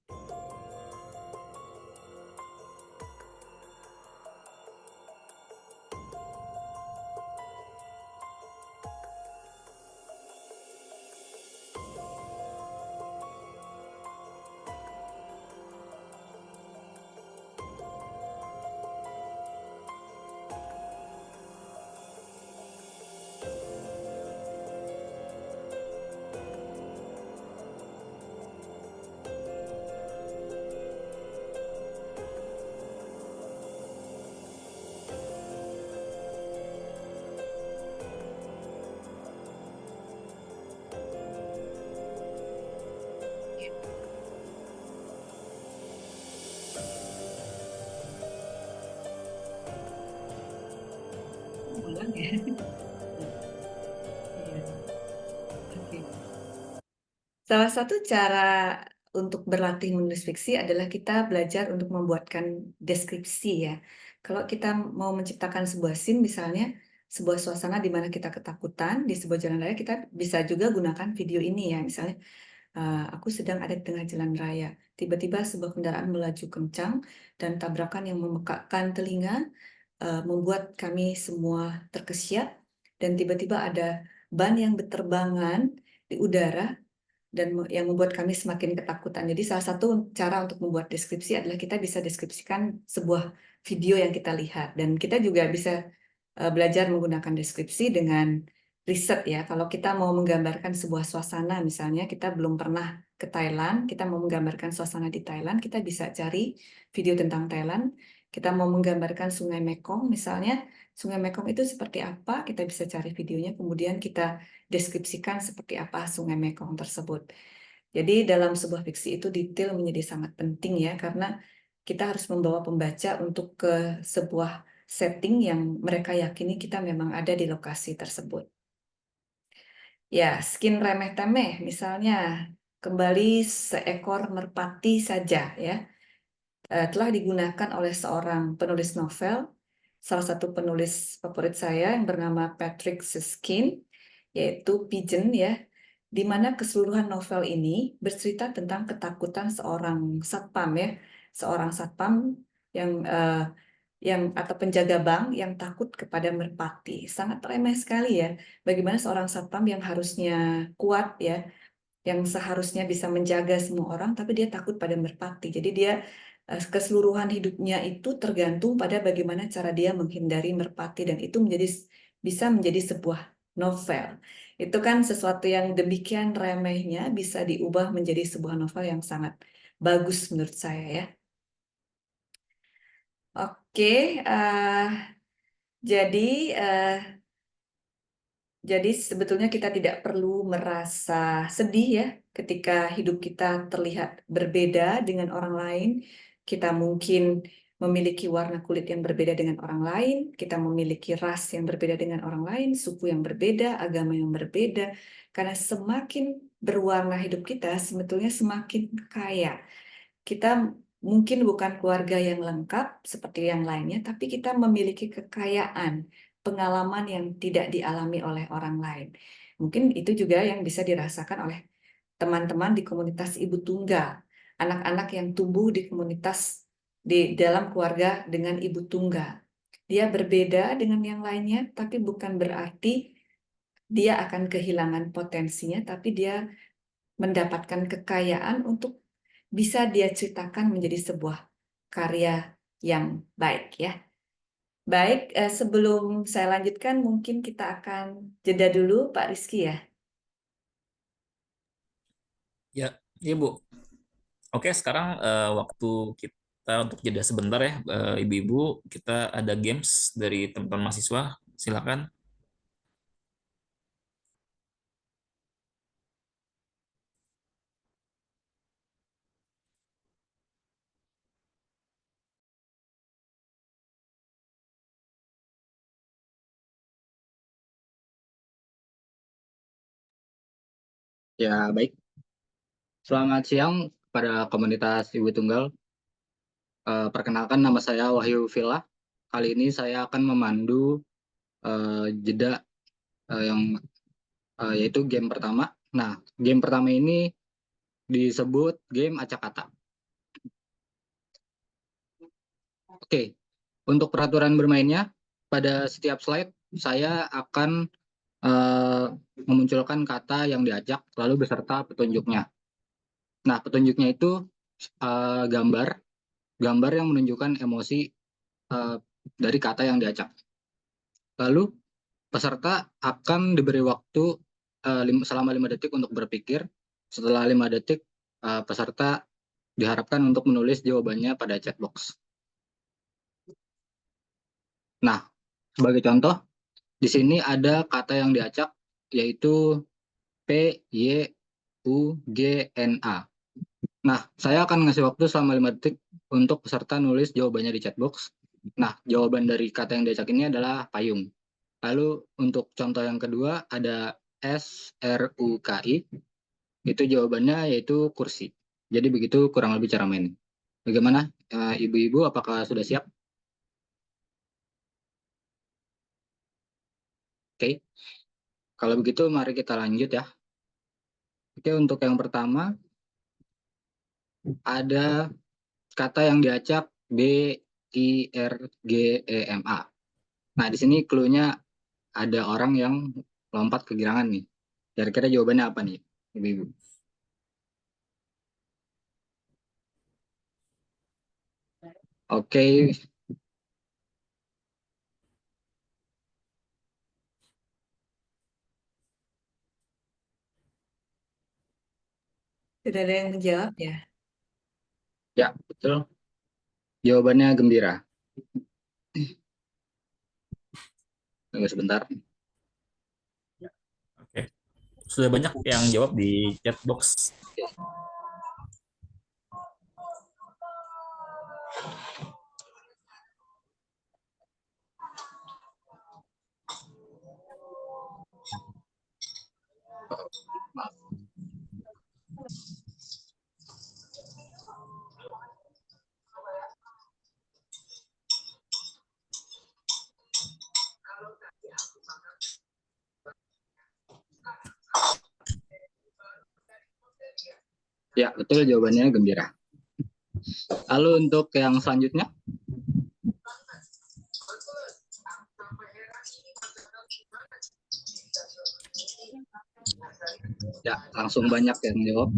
Salah satu cara untuk berlatih menulis fiksi adalah kita belajar untuk membuatkan deskripsi ya. Kalau kita mau menciptakan sebuah scene misalnya, sebuah suasana di mana kita ketakutan di sebuah jalan raya, kita bisa juga gunakan video ini ya. Misalnya, aku sedang ada di tengah jalan raya. Tiba-tiba sebuah kendaraan melaju kencang dan tabrakan yang memekakkan telinga membuat kami semua terkesiap dan tiba-tiba ada ban yang berterbangan di udara dan yang membuat kami semakin ketakutan. Jadi salah satu cara untuk membuat deskripsi adalah kita bisa deskripsikan sebuah video yang kita lihat. Dan kita juga bisa belajar menggunakan deskripsi dengan riset ya. Kalau kita mau menggambarkan sebuah suasana, misalnya kita belum pernah ke Thailand, kita mau menggambarkan suasana di Thailand, kita bisa cari video tentang Thailand. Kita mau menggambarkan Sungai Mekong misalnya, Sungai Mekong itu seperti apa, kita bisa cari videonya, kemudian kita deskripsikan seperti apa Sungai Mekong tersebut. Jadi dalam sebuah fiksi itu detail menjadi sangat penting ya, karena kita harus membawa pembaca untuk ke sebuah setting yang mereka yakini kita memang ada di lokasi tersebut. Ya, skin remeh-temeh misalnya, kembali seekor merpati saja ya, telah digunakan oleh seorang penulis novel, salah satu penulis favorit saya yang bernama Patrick Süskind, yaitu Pigeon ya, di mana keseluruhan novel ini bercerita tentang ketakutan seorang satpam ya, seorang satpam yang atau penjaga bank yang takut kepada merpati. Sangat remeh sekali ya, bagaimana seorang satpam yang harusnya kuat ya, yang seharusnya bisa menjaga semua orang, tapi dia takut pada merpati. Jadi dia keseluruhan hidupnya itu tergantung pada bagaimana cara dia menghindari merpati, dan itu bisa menjadi sebuah novel. Itu kan sesuatu yang demikian remehnya bisa diubah menjadi sebuah novel yang sangat bagus menurut saya ya. Oke, jadi Jadi sebetulnya kita tidak perlu merasa sedih ya ketika hidup kita terlihat berbeda dengan orang lain. Kita mungkin memiliki warna kulit yang berbeda dengan orang lain, kita memiliki ras yang berbeda dengan orang lain, suku yang berbeda, agama yang berbeda. Karena semakin berwarna hidup kita, sebetulnya semakin kaya. Kita mungkin bukan keluarga yang lengkap seperti yang lainnya, tapi kita memiliki kekayaan, pengalaman yang tidak dialami oleh orang lain. Mungkin itu juga yang bisa dirasakan oleh teman-teman di komunitas ibu tunggal, anak-anak yang tumbuh di komunitas di dalam keluarga dengan ibu tunggal. Dia berbeda dengan yang lainnya, tapi bukan berarti dia akan kehilangan potensinya, tapi dia mendapatkan kekayaan untuk bisa dia ceritakan menjadi sebuah karya yang baik ya. Baik, sebelum saya lanjutkan mungkin kita akan jeda dulu Pak Rizky ya. Ya, iya Bu. Oke, sekarang waktu kita untuk jeda sebentar ya, Ibu-ibu. Kita ada games dari teman-teman mahasiswa. Silakan. Ya, baik. Selamat siang pada komunitas Ibu Tunggal. Perkenalkan, nama saya Wahyu Villa. Kali ini saya akan memandu jeda yaitu game pertama. Nah, game pertama ini disebut game acak kata. Oke, untuk peraturan bermainnya, pada setiap slide saya akan memunculkan kata yang diacak lalu beserta petunjuknya. Nah, petunjuknya itu gambar yang menunjukkan emosi dari kata yang diacak. Lalu peserta akan diberi waktu selama 5 detik untuk berpikir. Setelah 5 detik, peserta diharapkan untuk menulis jawabannya pada chat box. Nah, sebagai contoh, di sini ada kata yang diacak, yaitu PYUGNA. Nah, saya akan ngasih waktu selama 5 detik untuk peserta nulis jawabannya di chat box. Nah, jawaban dari kata yang diacak ini adalah payung. Lalu untuk contoh yang kedua ada SRUKI. Itu jawabannya yaitu kursi. Jadi begitu kurang lebih cara main. Bagaimana, ibu-ibu? Apakah sudah siap? Oke. Kalau begitu mari kita lanjut ya. Oke, untuk yang pertama ada kata yang diacak B I R G E M A. Nah, di sini clue-nya ada orang yang lompat ke girangan nih. Kira-kira jawabannya apa nih, ibu-ibu? Oke, Sudah ada yang menjawab ya? ya betul. Jawabannya gembira. Tunggu sebentar. Oke. Sudah banyak yang jawab di chat box. Maaf. Ya, betul, jawabannya gembira. Lalu untuk yang selanjutnya, ya langsung banyak yang jawab.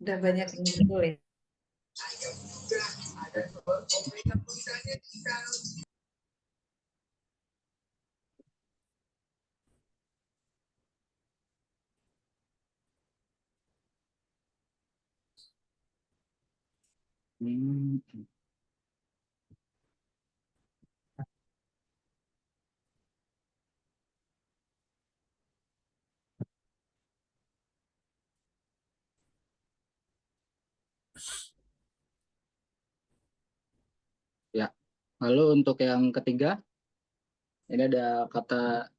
Udah banyak yang betul ya? Hmm. Ya, lalu untuk yang ketiga, ini ada kata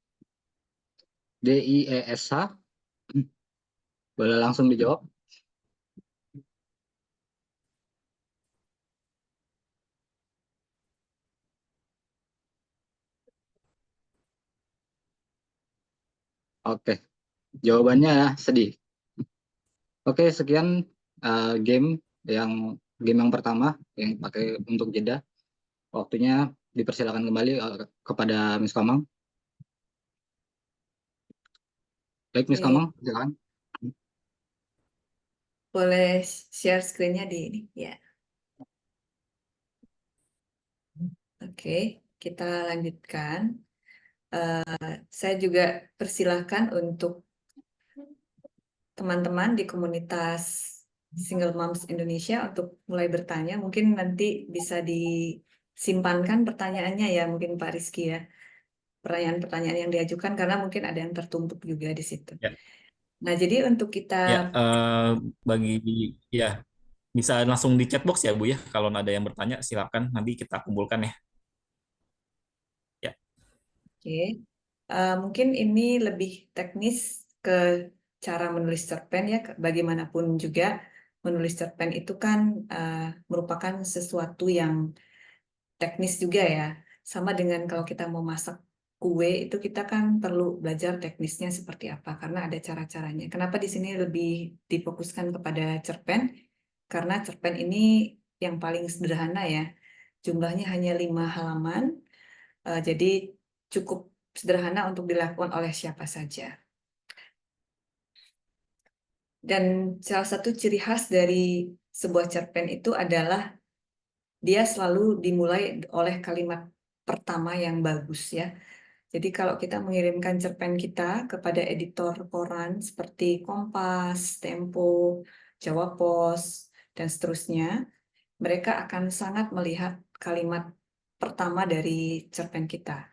DIESH. Boleh langsung dijawab. Oke, jawabannya sedih. Oke, sekian game yang pertama yang pakai untuk jeda. Waktunya dipersilakan kembali kepada Miss Kamang. Baik, Miss Oke, Kamang, silakan. boleh share screen-nya di ini ya. Oke, kita lanjutkan. Saya juga persilahkan untuk teman-teman di komunitas Single Moms Indonesia untuk mulai bertanya. Mungkin nanti bisa disimpankan pertanyaannya ya, mungkin Pak Rizky ya. Pertanyaan-pertanyaan yang diajukan karena mungkin ada yang tertumpuk juga di situ. Ya. Nah, jadi untuk kita Ya, bagi ya bisa langsung di chat box ya Bu ya. Kalau ada yang bertanya silakan nanti kita kumpulkan ya. Ya. Oke, mungkin ini lebih teknis ke cara menulis cerpen ya. Bagaimanapun juga menulis cerpen itu kan merupakan sesuatu yang teknis juga ya. Sama dengan kalau kita mau masak kue itu kita kan perlu belajar teknisnya seperti apa karena ada cara-caranya. Kenapa di sini lebih difokuskan kepada cerpen? Karena cerpen ini yang paling sederhana ya. Jumlahnya hanya 5 halaman. Jadi cukup sederhana untuk dilakukan oleh siapa saja. Dan salah satu ciri khas dari sebuah cerpen itu adalah dia selalu dimulai oleh kalimat pertama yang bagus ya. Jadi kalau kita mengirimkan cerpen kita kepada editor koran seperti Kompas, Tempo, Jawa Pos, dan seterusnya, mereka akan sangat melihat kalimat pertama dari cerpen kita.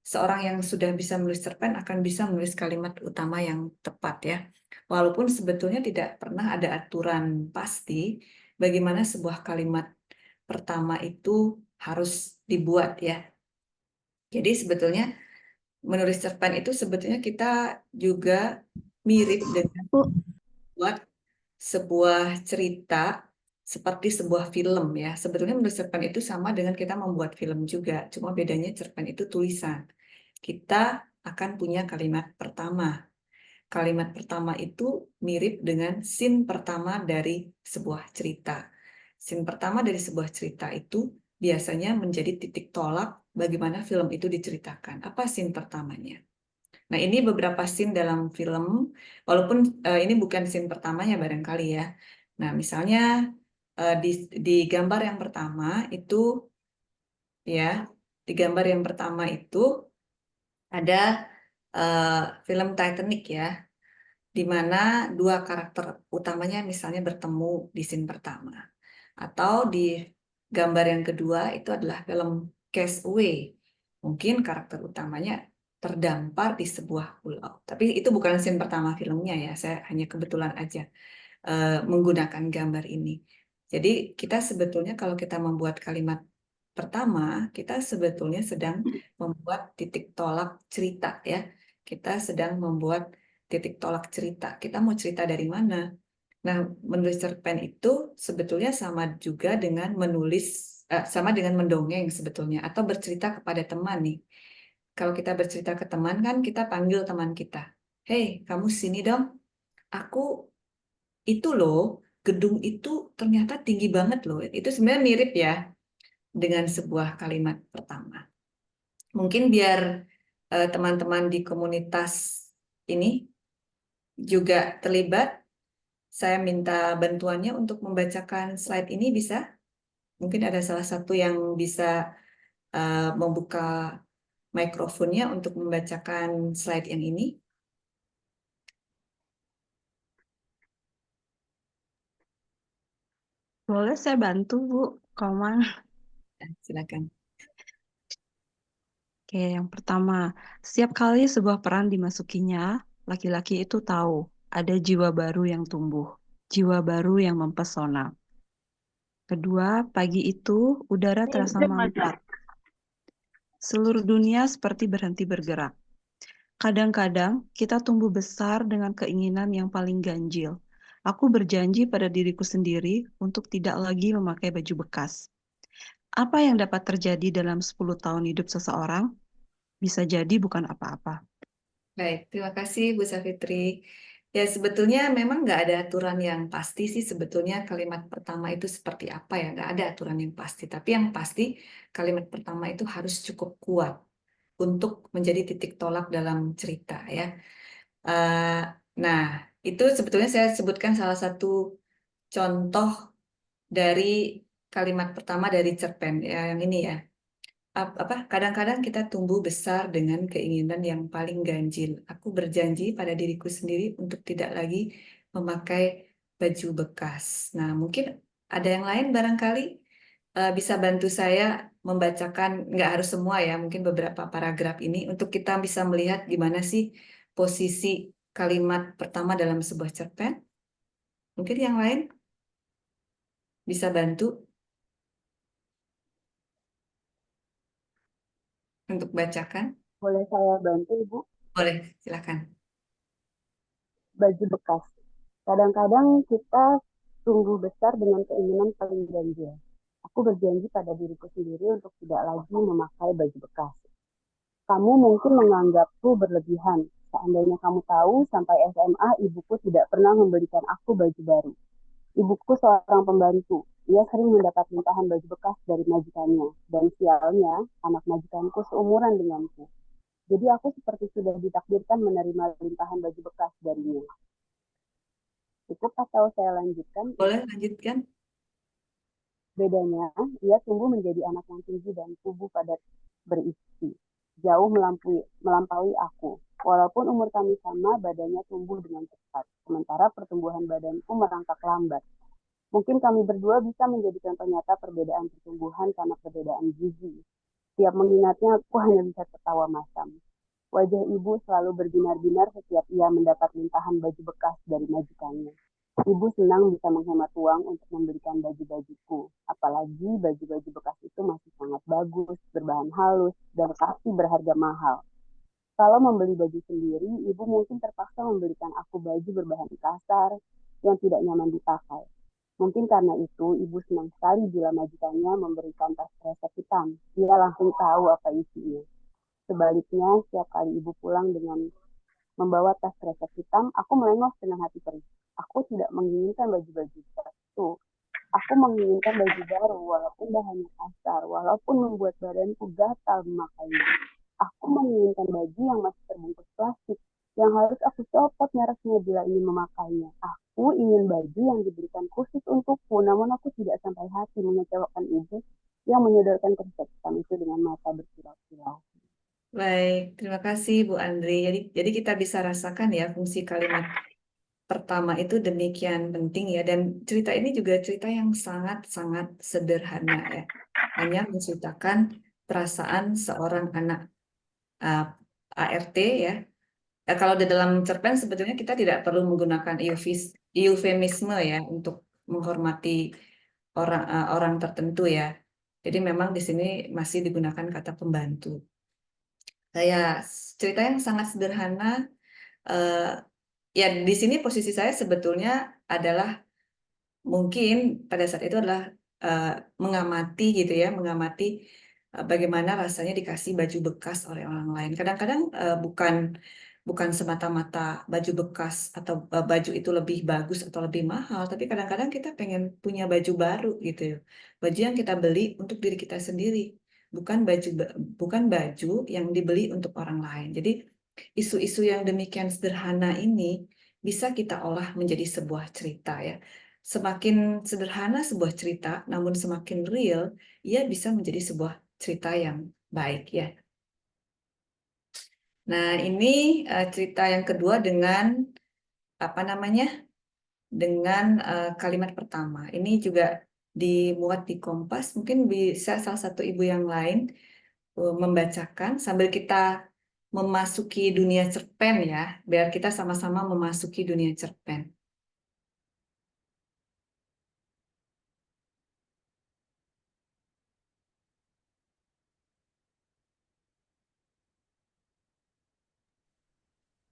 Seorang yang sudah bisa menulis cerpen akan bisa menulis kalimat utama yang tepat ya. Walaupun sebetulnya tidak pernah ada aturan pasti bagaimana sebuah kalimat pertama itu harus dibuat ya. Jadi sebetulnya menulis cerpen itu sebetulnya kita juga mirip dengan buat sebuah cerita seperti sebuah film ya. Sebetulnya menulis cerpen itu sama dengan kita membuat film juga, cuma bedanya cerpen itu tulisan. Kita akan punya kalimat pertama. Kalimat pertama itu mirip dengan scene pertama dari sebuah cerita. Scene pertama dari sebuah cerita itu biasanya menjadi titik tolak bagaimana film itu diceritakan. Apa scene pertamanya? Nah, ini beberapa scene dalam film, walaupun ini bukan scene pertamanya barangkali ya. Nah, misalnya di gambar yang pertama itu ya, di gambar yang pertama itu ada film Titanic ya, di mana dua karakter utamanya misalnya bertemu di scene pertama. Atau di gambar yang kedua itu adalah film Castaway. Mungkin karakter utamanya terdampar di sebuah pulau. Tapi itu bukan scene pertama filmnya ya, saya hanya kebetulan aja menggunakan gambar ini. Jadi kita sebetulnya kalau kita membuat kalimat pertama, kita sebetulnya sedang membuat titik tolak cerita ya. Kita sedang membuat titik tolak cerita. Kita mau cerita dari mana? Nah, menulis cerpen itu sebetulnya sama juga dengan sama dengan mendongeng sebetulnya, atau bercerita kepada teman nih. Kalau kita bercerita ke teman kan kita panggil teman kita. Hei, kamu sini dong. Aku itu loh, gedung itu ternyata tinggi banget loh. Itu sebenarnya mirip ya dengan sebuah kalimat pertama. Mungkin biar teman-teman di komunitas ini juga terlibat, saya minta bantuannya untuk membacakan slide ini bisa? Mungkin ada salah satu yang bisa membuka mikrofonnya untuk membacakan slide yang ini. Boleh saya bantu, Bu Komang? Silakan. Oke, yang pertama, setiap kali sebuah peran dimasukinya, laki-laki itu tahu ada jiwa baru yang tumbuh, jiwa baru yang mempesona. Kedua, pagi itu udara terasa mangkat. Seluruh dunia seperti berhenti bergerak. Kadang-kadang kita tumbuh besar dengan keinginan yang paling ganjil. Aku berjanji pada diriku sendiri untuk tidak lagi memakai baju bekas. Apa yang dapat terjadi dalam 10 tahun hidup seseorang? Bisa jadi bukan apa-apa. Baik, terima kasih Bu Safitri. Ya, sebetulnya memang nggak ada aturan yang pasti sih sebetulnya kalimat pertama itu seperti apa ya, nggak ada aturan yang pasti. Tapi yang pasti kalimat pertama itu harus cukup kuat untuk menjadi titik tolak dalam cerita ya. Eh, nah, itu sebetulnya saya sebutkan salah satu contoh dari kalimat pertama dari cerpen ya, yang ini ya. Kadang-kadang kita tumbuh besar dengan keinginan yang paling ganjil. Aku berjanji pada diriku sendiri untuk tidak lagi memakai baju bekas. Nah, mungkin ada yang lain barangkali bisa bantu saya membacakan, nggak harus semua ya, mungkin beberapa paragraf ini untuk kita bisa melihat gimana sih posisi kalimat pertama dalam sebuah cerpen. Mungkin yang lain bisa bantu untuk bacakan. Boleh saya bantu, Ibu? Boleh, silakan. Baju bekas. Kadang-kadang kita tumbuh besar dengan keinginan paling ganjil. Aku berjanji pada diriku sendiri untuk tidak lagi memakai baju bekas. Kamu mungkin menganggapku berlebihan. Seandainya kamu tahu, sampai SMA ibuku tidak pernah membelikan aku baju baru. Ibuku seorang pembantu. Ia sering mendapat limpahan baju bekas dari majikannya. Dan sialnya, anak majikanku seumuran denganku. Jadi aku seperti sudah ditakdirkan menerima limpahan baju bekas darinya. Cukup atau saya lanjutkan? Boleh lanjutkan. Bedanya, ia tumbuh menjadi anak yang tinggi dan tubuh padat berisi. Jauh melampaui aku. Walaupun umur kami sama, badannya tumbuh dengan cepat. Sementara pertumbuhan badanku merangkak lambat. Mungkin kami berdua bisa menjadi contoh nyata perbedaan pertumbuhan karena perbedaan gizi. Tiap mengingatnya, aku hanya bisa tertawa masam. Wajah ibu selalu berbinar-binar setiap ia mendapat limpahan baju bekas dari majikannya. Ibu senang bisa menghemat uang untuk membelikan baju-bajuku, apalagi baju-baju bekas itu masih sangat bagus, berbahan halus, dan pasti berharga mahal. Kalau membeli baju sendiri, ibu mungkin terpaksa membelikan aku baju berbahan kasar yang tidak nyaman dipakai. Mungkin karena itu, ibu senang sekali bila majikannya memberikan tas kresek hitam. Ia langsung tahu apa isinya. Sebaliknya, setiap kali ibu pulang dengan membawa tas kresek hitam, aku melengos dengan hati perih. Aku tidak menginginkan baju-baju itu. Aku menginginkan baju baru, walaupun bahannya kasar, walaupun membuat badanku gatal memakainya. Aku menginginkan baju yang masih terbungkus plastik, yang harus aku copot mereknya bila ingin memakainya. Aku ingin baju yang diberikan khusus untukku, namun aku tidak sampai hati mengecewakan ibu yang menyodorkan kresek hitam itu dengan mata berkilau-kilau. Baik, terima kasih Bu Andri. Jadi kita bisa rasakan ya fungsi kalimat pertama itu demikian penting ya, dan cerita ini juga cerita yang sangat-sangat sederhana ya. Hanya menceritakan perasaan seorang anak ART ya. Kalau di dalam cerpen sebetulnya kita tidak perlu menggunakan eufemisme ya untuk menghormati orang tertentu ya. Jadi memang di sini masih digunakan kata pembantu. Ya, cerita yang sangat sederhana. Ya, di sini posisi saya sebetulnya adalah mungkin pada saat itu adalah mengamati gitu ya, mengamati bagaimana rasanya dikasih baju bekas oleh orang lain. Kadang-kadang bukan semata-mata baju bekas atau baju itu lebih bagus atau lebih mahal, tapi kadang-kadang kita pengen punya baju baru gitu ya. Baju yang kita beli untuk diri kita sendiri, bukan baju yang dibeli untuk orang lain. Jadi isu-isu yang demikian sederhana ini bisa kita olah menjadi sebuah cerita ya. Semakin sederhana sebuah cerita, namun semakin real, ia bisa menjadi sebuah cerita yang baik ya. Nah, ini cerita yang kedua dengan apa namanya? Dengan kalimat pertama. Ini juga dimuat di Kompas. Mungkin bisa salah satu ibu yang lain membacakan sambil kita memasuki dunia cerpen ya, biar kita sama-sama memasuki dunia cerpen.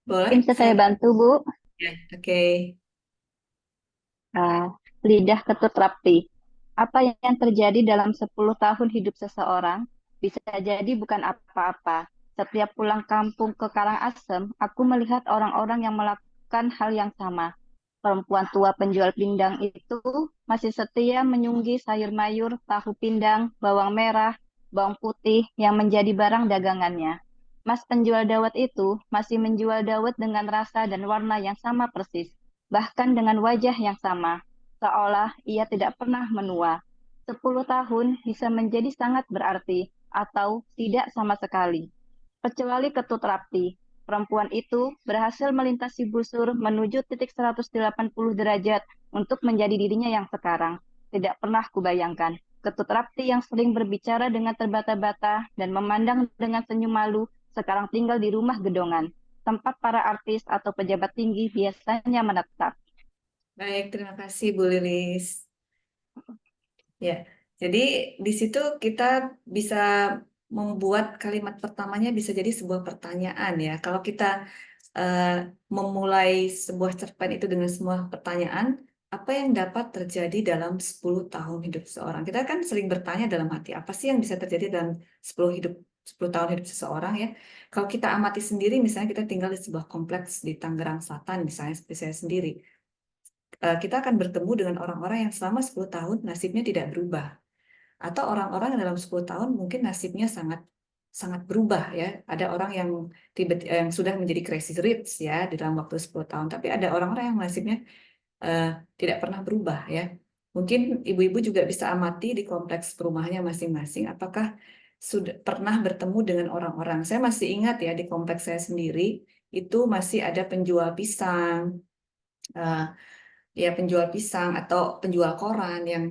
Boleh? Mungkin bisa saya bantu, Bu. Ya, oke. Lidah Ketut Rapti. Apa yang terjadi dalam 10 tahun hidup seseorang bisa jadi bukan apa-apa. Setiap pulang kampung ke Karangasem, aku melihat orang-orang yang melakukan hal yang sama. Perempuan tua penjual pindang itu masih setia menyunggi sayur mayur, tahu pindang, bawang merah, bawang putih yang menjadi barang dagangannya. Mas penjual dawet itu masih menjual dawet dengan rasa dan warna yang sama persis, bahkan dengan wajah yang sama, seolah ia tidak pernah menua. 10 tahun bisa menjadi sangat berarti atau tidak sama sekali. Kecuali Ketut Rapti, perempuan itu berhasil melintasi busur menuju titik 180 derajat untuk menjadi dirinya yang sekarang. Tidak pernah kubayangkan. Ketut Rapti yang sering berbicara dengan terbata-bata dan memandang dengan senyum malu, sekarang tinggal di rumah gedongan, tempat para artis atau pejabat tinggi biasanya menetap. Baik, terima kasih Bu Lilis. Ya, jadi di situ kita bisa membuat kalimat pertamanya bisa jadi sebuah pertanyaan ya. Kalau kita memulai sebuah cerpen itu dengan semua pertanyaan, apa yang dapat terjadi dalam 10 tahun hidup seseorang? Kita kan sering bertanya dalam hati, apa sih yang bisa terjadi dalam 10 tahun hidup seseorang ya? Kalau kita amati sendiri, misalnya kita tinggal di sebuah kompleks di Tangerang Selatan, misalnya seperti saya sendiri, kita akan bertemu dengan orang-orang yang selama 10 tahun nasibnya tidak berubah. Atau orang-orang yang dalam 10 tahun mungkin nasibnya sangat berubah ya. Ada orang yang sudah menjadi crazy rich ya di dalam waktu 10 tahun, tapi ada orang-orang yang nasibnya tidak pernah berubah ya. Mungkin ibu-ibu juga bisa amati di kompleks perumahannya masing-masing, apakah sudah pernah bertemu dengan orang-orang. Saya masih ingat ya, di kompleks saya sendiri itu masih ada penjual pisang, ya penjual pisang atau penjual koran yang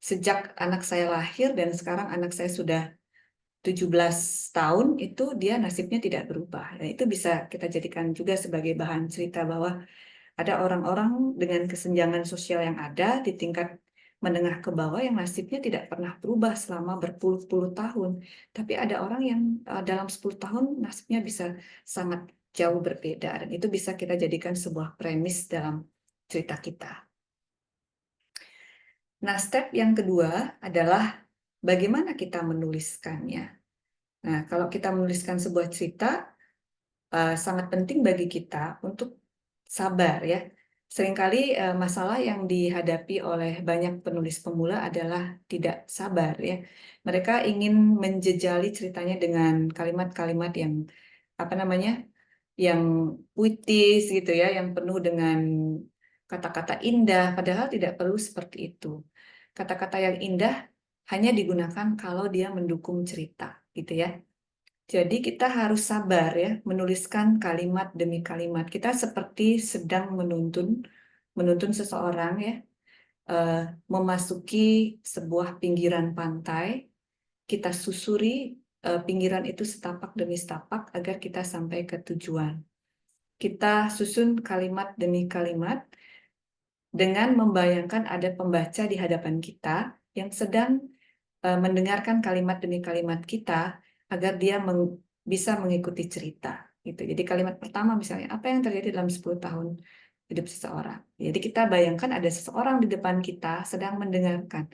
sejak anak saya lahir dan sekarang anak saya sudah 17 tahun itu dia nasibnya tidak berubah. Dan itu bisa kita jadikan juga sebagai bahan cerita bahwa ada orang-orang dengan kesenjangan sosial yang ada di tingkat menengah ke bawah yang nasibnya tidak pernah berubah selama berpuluh-puluh tahun. Tapi ada orang yang dalam 10 tahun nasibnya bisa sangat jauh berbeda. Dan itu bisa kita jadikan sebuah premis dalam cerita kita. Nah, step yang kedua adalah bagaimana kita menuliskannya. Nah, kalau kita menuliskan sebuah cerita, sangat penting bagi kita untuk sabar ya. Seringkali masalah yang dihadapi oleh banyak penulis pemula adalah tidak sabar ya. Mereka ingin menjejali ceritanya dengan kalimat-kalimat yang apa namanya, yang puitis gitu ya, yang penuh dengan kata-kata indah, padahal tidak perlu seperti itu. Kata-kata yang indah hanya digunakan kalau dia mendukung cerita, gitu ya. Jadi kita harus sabar ya, menuliskan kalimat demi kalimat. Kita seperti sedang menuntun seseorang ya, memasuki sebuah pinggiran pantai. Kita susuri pinggiran itu setapak demi setapak agar kita sampai ke tujuan. Kita susun kalimat demi kalimat dengan membayangkan ada pembaca di hadapan kita yang sedang mendengarkan kalimat demi kalimat kita agar dia bisa mengikuti cerita. Gitu. Jadi kalimat pertama misalnya, apa yang terjadi dalam 10 tahun hidup seseorang. Jadi kita bayangkan ada seseorang di depan kita sedang mendengarkan.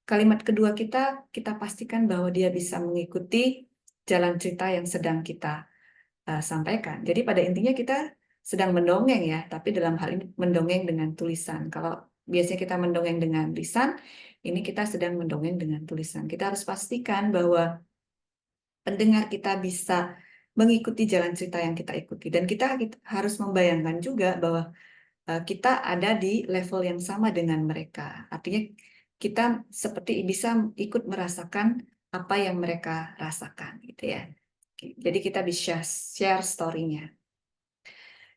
Kalimat kedua kita pastikan bahwa dia bisa mengikuti jalan cerita yang sedang kita sampaikan. Jadi pada intinya kita sedang mendongeng ya, tapi dalam hal ini mendongeng dengan tulisan. Kalau biasanya kita mendongeng dengan lisan, ini kita sedang mendongeng dengan tulisan. Kita harus pastikan bahwa pendengar kita bisa mengikuti jalan cerita yang kita ikuti. Dan kita harus membayangkan juga bahwa kita ada di level yang sama dengan mereka. Artinya kita seperti bisa ikut merasakan apa yang mereka rasakan gitu ya. Jadi kita bisa share story-nya.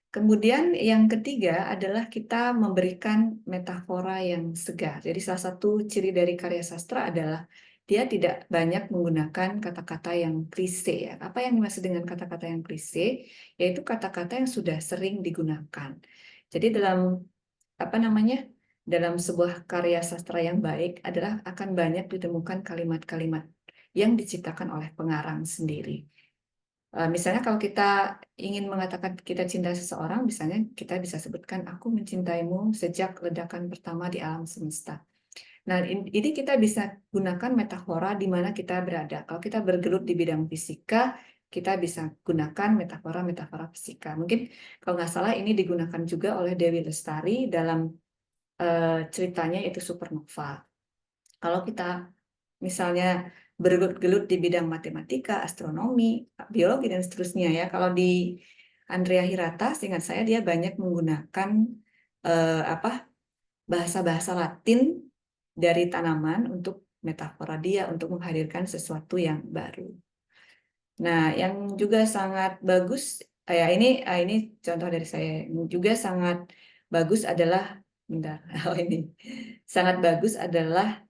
Kemudian yang ketiga adalah kita memberikan metafora yang segar. Jadi salah satu ciri dari karya sastra adalah dia tidak banyak menggunakan kata-kata yang klise ya. Apa yang dimaksud dengan kata-kata yang klise? Yaitu kata-kata yang sudah sering digunakan. Jadi dalam apa namanya? Dalam sebuah karya sastra yang baik adalah akan banyak ditemukan kalimat-kalimat yang diciptakan oleh pengarang sendiri. Misalnya kalau kita ingin mengatakan kita cinta seseorang, misalnya kita bisa sebutkan, aku mencintaimu sejak ledakan pertama di alam semesta. Nah, ini kita bisa gunakan metafora di mana kita berada. Kalau kita bergelut di bidang fisika, kita bisa gunakan metafora-metafora fisika. Mungkin kalau nggak salah ini digunakan juga oleh Dewi Lestari dalam ceritanya yaitu Supernova. Kalau kita misalnya bergelut di bidang matematika, astronomi, biologi, dan seterusnya ya. Kalau di Andrea Hirata, seingat saya dia banyak menggunakan bahasa-bahasa Latin dari tanaman untuk metafora dia untuk menghadirkan sesuatu yang baru. Nah, yang juga sangat bagus, ini contoh dari saya juga sangat bagus adalah, bentar, ini sangat bagus adalah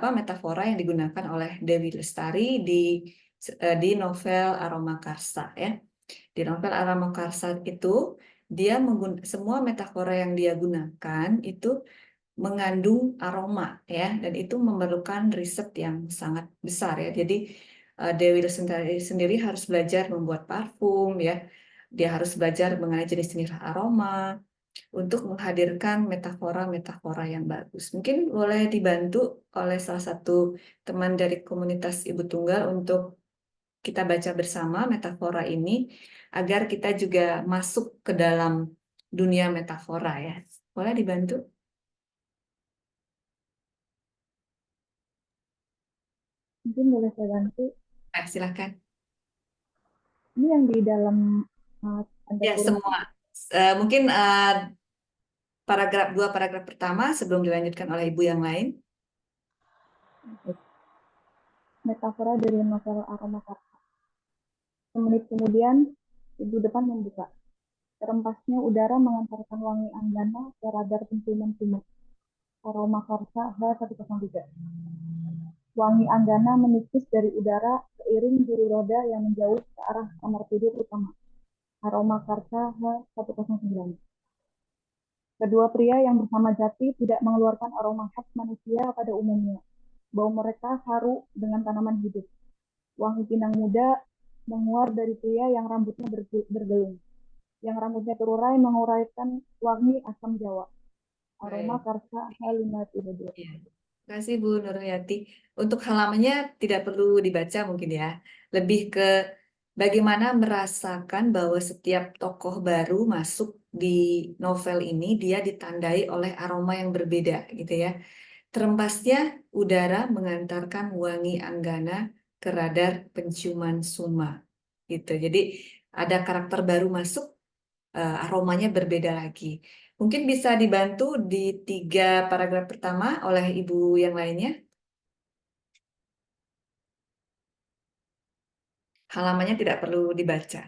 metafora yang digunakan oleh Dewi Lestari di novel Aroma Karsa ya. Di novel Aroma Karsa itu dia semua metafora yang dia gunakan itu mengandung aroma ya, dan itu memerlukan riset yang sangat besar ya. Jadi Dewi Lestari sendiri harus belajar membuat parfum ya. Dia harus belajar mengenai jenis-jenis aroma untuk menghadirkan metafora-metafora yang bagus. Mungkin boleh dibantu oleh salah satu teman dari komunitas Ibu Tunggal untuk kita baca bersama metafora ini agar kita juga masuk ke dalam dunia metafora ya. Boleh dibantu? Mungkin boleh saya bantu. Silakan. Ini yang di dalam tanda Ya, kurung. semua. Mungkin dua paragraf pertama sebelum dilanjutkan oleh ibu yang lain. Metafora dari novel Aroma Karsa. Semenit kemudian, pintu depan membuka. Terempasnya udara mengantarkan wangi anggana ke radar penciuman sumur. Aroma Karsa H103. Wangi anggana menipis dari udara seiring juru roda yang menjauh ke arah kamar tidur utama. Aroma Karsa H109. Kedua pria yang bersama Jati tidak mengeluarkan aroma khas manusia pada umumnya. Bau mereka haru dengan tanaman hidup. Wangi pinang muda menguar dari pria yang rambutnya bergelung. Yang rambutnya terurai menguraikan wangi asam Jawa. Aroma Baik. Karsa H532. Ya. Terima kasih Bu Nurhayati. Untuk halamannya tidak perlu dibaca mungkin ya. Lebih ke bagaimana merasakan bahwa setiap tokoh baru masuk di novel ini dia ditandai oleh aroma yang berbeda gitu ya. Terempasnya udara mengantarkan wangi anggana ke radar penciuman Suma gitu. Jadi ada karakter baru masuk, aromanya berbeda lagi. Mungkin bisa dibantu di 3 paragraf pertama oleh ibu yang lainnya. Halamannya tidak perlu dibaca.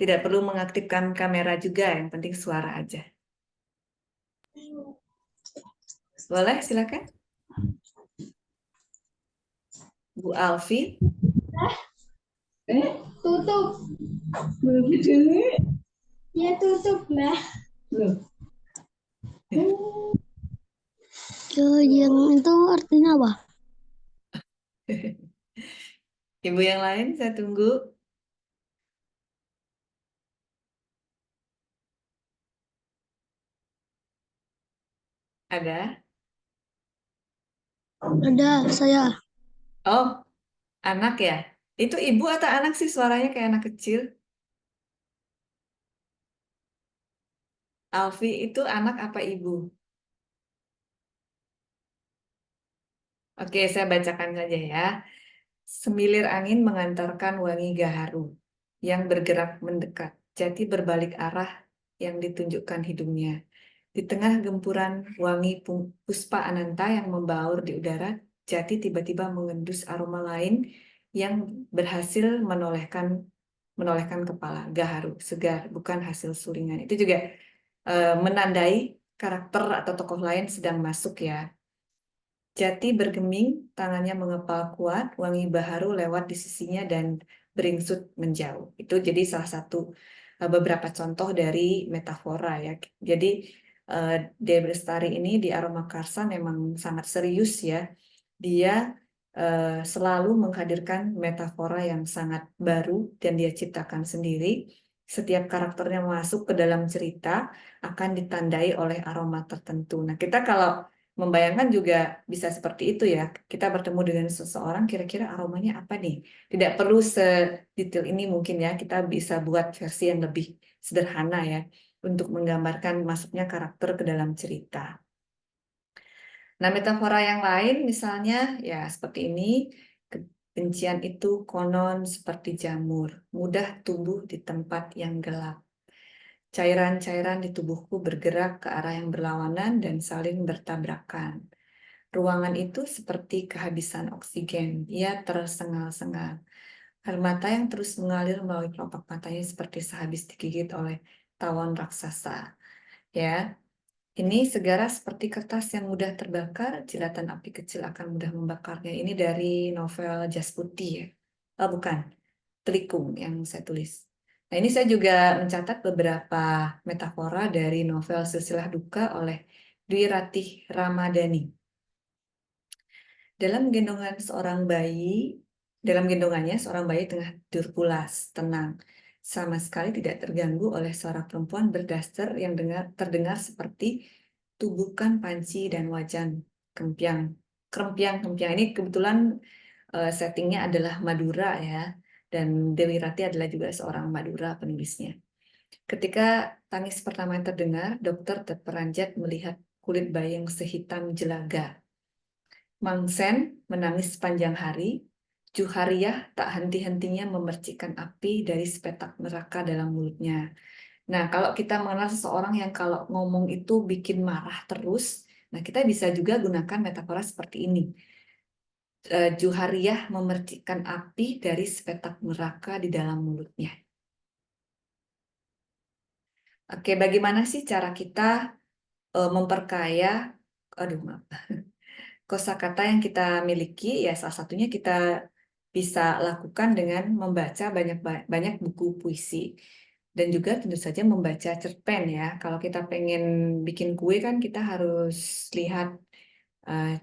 Tidak perlu mengaktifkan kamera juga, yang penting suara aja. Boleh, silakan. Bu Alfi. Tutup. Begini. Ya tutup, Mbak. Yang itu artinya apa? Ibu yang lain, saya tunggu. Ada? Ada, saya. Oh, anak ya? Itu ibu atau anak sih suaranya kayak anak kecil? Alfi itu anak apa ibu? Oke, saya bacakan saja ya. Semilir angin mengantarkan wangi gaharu yang bergerak mendekat. Jati berbalik arah yang ditunjukkan hidungnya. Di tengah gempuran wangi puspa ananta yang membaur di udara, Jati tiba-tiba mengendus aroma lain yang berhasil menolehkan kepala. Gaharu, segar, bukan hasil sulingan. Itu juga menandai karakter atau tokoh lain sedang masuk ya. Jati bergeming, tangannya mengepal kuat, wangi baharu lewat di sisinya dan beringsut menjauh. Itu jadi salah satu beberapa contoh dari metafora ya. Jadi Dewi Lestari ini di Aroma Karsa memang sangat serius ya. Dia selalu menghadirkan metafora yang sangat baru dan dia ciptakan sendiri. Setiap karakternya masuk ke dalam cerita akan ditandai oleh aroma tertentu. Nah, kita kalau membayangkan juga bisa seperti itu ya. Kita bertemu dengan seseorang, kira-kira aromanya apa nih? Tidak perlu sedetail ini mungkin ya. Kita bisa buat versi yang lebih sederhana ya untuk menggambarkan masuknya karakter ke dalam cerita. Nah, metafora yang lain misalnya ya seperti ini. Kebencian itu konon seperti jamur, mudah tumbuh di tempat yang gelap. Cairan-cairan di tubuhku bergerak ke arah yang berlawanan dan saling bertabrakan. Ruangan itu seperti kehabisan oksigen. Ia tersengal-sengal. Air mata yang terus mengalir melalui kelopak matanya seperti sehabis digigit oleh tawon raksasa. Ya, ini segara seperti kertas yang mudah terbakar, jilatan api kecil akan mudah membakarnya. Ini dari novel Jas Putih ya. Oh, bukan, Telikung yang saya tulis. Nah, ini saya juga mencatat beberapa metafora dari novel Silsilah Duka oleh Dwi Ratih Ramadhani. Dalam gendongannya seorang bayi tengah tidur pulas, tenang, sama sekali tidak terganggu oleh suara perempuan berdaster yang terdengar seperti tubuhkan panci dan wajan krempiang. Ini kebetulan settingnya adalah Madura ya. Dan Dewi Ratih adalah juga seorang Madura penulisnya. Ketika tangis pertama yang terdengar, dokter terperanjat melihat kulit bayi yang sehitam jelaga. Mang Sen menangis sepanjang hari. Juhariah tak henti-hentinya memercikkan api dari sepetak neraka dalam mulutnya. Nah, kalau kita mengenal seseorang yang kalau ngomong itu bikin marah terus, nah kita bisa juga gunakan metafora seperti ini. Juhariah memercikkan api dari sepetak neraka di dalam mulutnya. Oke, bagaimana sih cara kita memperkaya, maaf, kosakata yang kita miliki? Ya, salah satunya kita bisa lakukan dengan membaca banyak buku puisi dan juga tentu saja membaca cerpen ya. Kalau kita pengen bikin kue kan kita harus lihat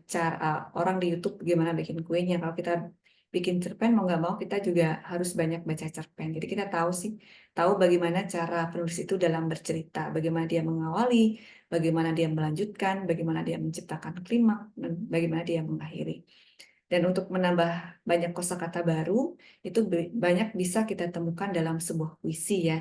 cara orang di YouTube gimana bikin kuenya. Kalau kita bikin cerpen mau nggak mau kita juga harus banyak baca cerpen. Jadi kita tahu bagaimana cara penulis itu dalam bercerita, bagaimana dia mengawali, bagaimana dia melanjutkan, bagaimana dia menciptakan klimaks, dan bagaimana dia mengakhiri. Dan untuk menambah banyak kosakata baru, itu banyak bisa kita temukan dalam sebuah puisi ya.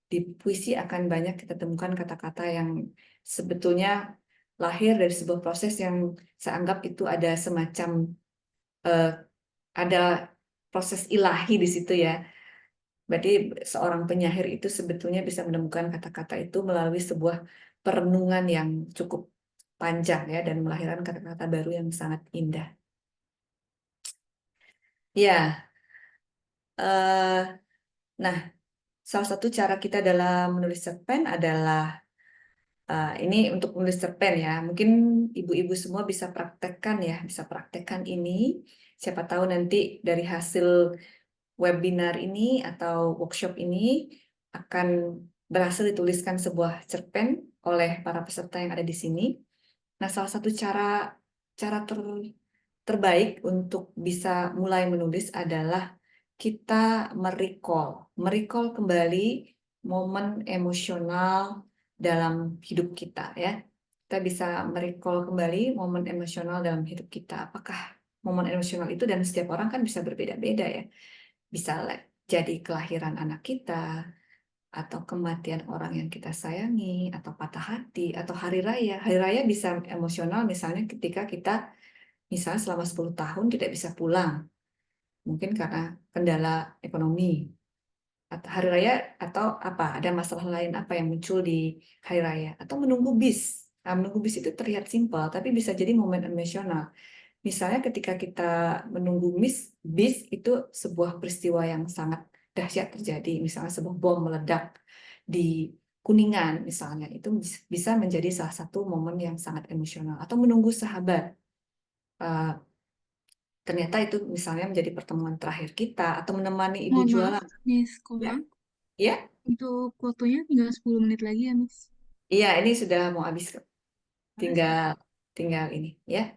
Di puisi akan banyak kita temukan kata-kata yang sebetulnya lahir dari sebuah proses yang saya anggap itu ada semacam ada proses ilahi di situ ya. Berarti seorang penyair itu sebetulnya bisa menemukan kata-kata itu melalui sebuah perenungan yang cukup panjang ya dan melahirkan kata-kata baru yang sangat indah. Ya, nah salah satu cara kita dalam menulis cerpen adalah ini untuk menulis cerpen ya. Mungkin ibu-ibu semua bisa praktekkan ya, bisa praktekkan ini. Siapa tahu nanti dari hasil webinar ini atau workshop ini akan berhasil dituliskan sebuah cerpen oleh para peserta yang ada di sini. Nah, salah satu cara terbaik untuk bisa mulai menulis adalah kita merecall kembali momen emosional dalam hidup kita ya. Kita bisa merecall kembali momen emosional dalam hidup kita. Apakah momen emosional itu dan setiap orang kan bisa berbeda-beda ya. Bisa jadi kelahiran anak kita, atau kematian orang yang kita sayangi, atau patah hati, atau hari raya. Hari raya bisa emosional misalnya ketika kita misalnya selama 10 tahun tidak bisa pulang. Mungkin karena kendala ekonomi. Atau hari raya atau apa, ada masalah lain apa yang muncul di hari raya. Atau menunggu bis. Nah, menunggu bis itu terlihat simpel, tapi bisa jadi momen emosional. Misalnya ketika kita menunggu bis itu sebuah peristiwa yang sangat dahsyat terjadi. Misalnya sebuah bom meledak di Kuningan misalnya. Itu bisa menjadi salah satu momen yang sangat emosional. Atau menunggu sahabat. Ternyata itu misalnya menjadi pertemuan terakhir kita. Atau menemani ibu Mohon maaf, jualan. Miss Ya, Komang. ya, Untuk waktunya tinggal 10 menit lagi ya, Miss. iya ini sudah mau habis. Tinggal ini ya.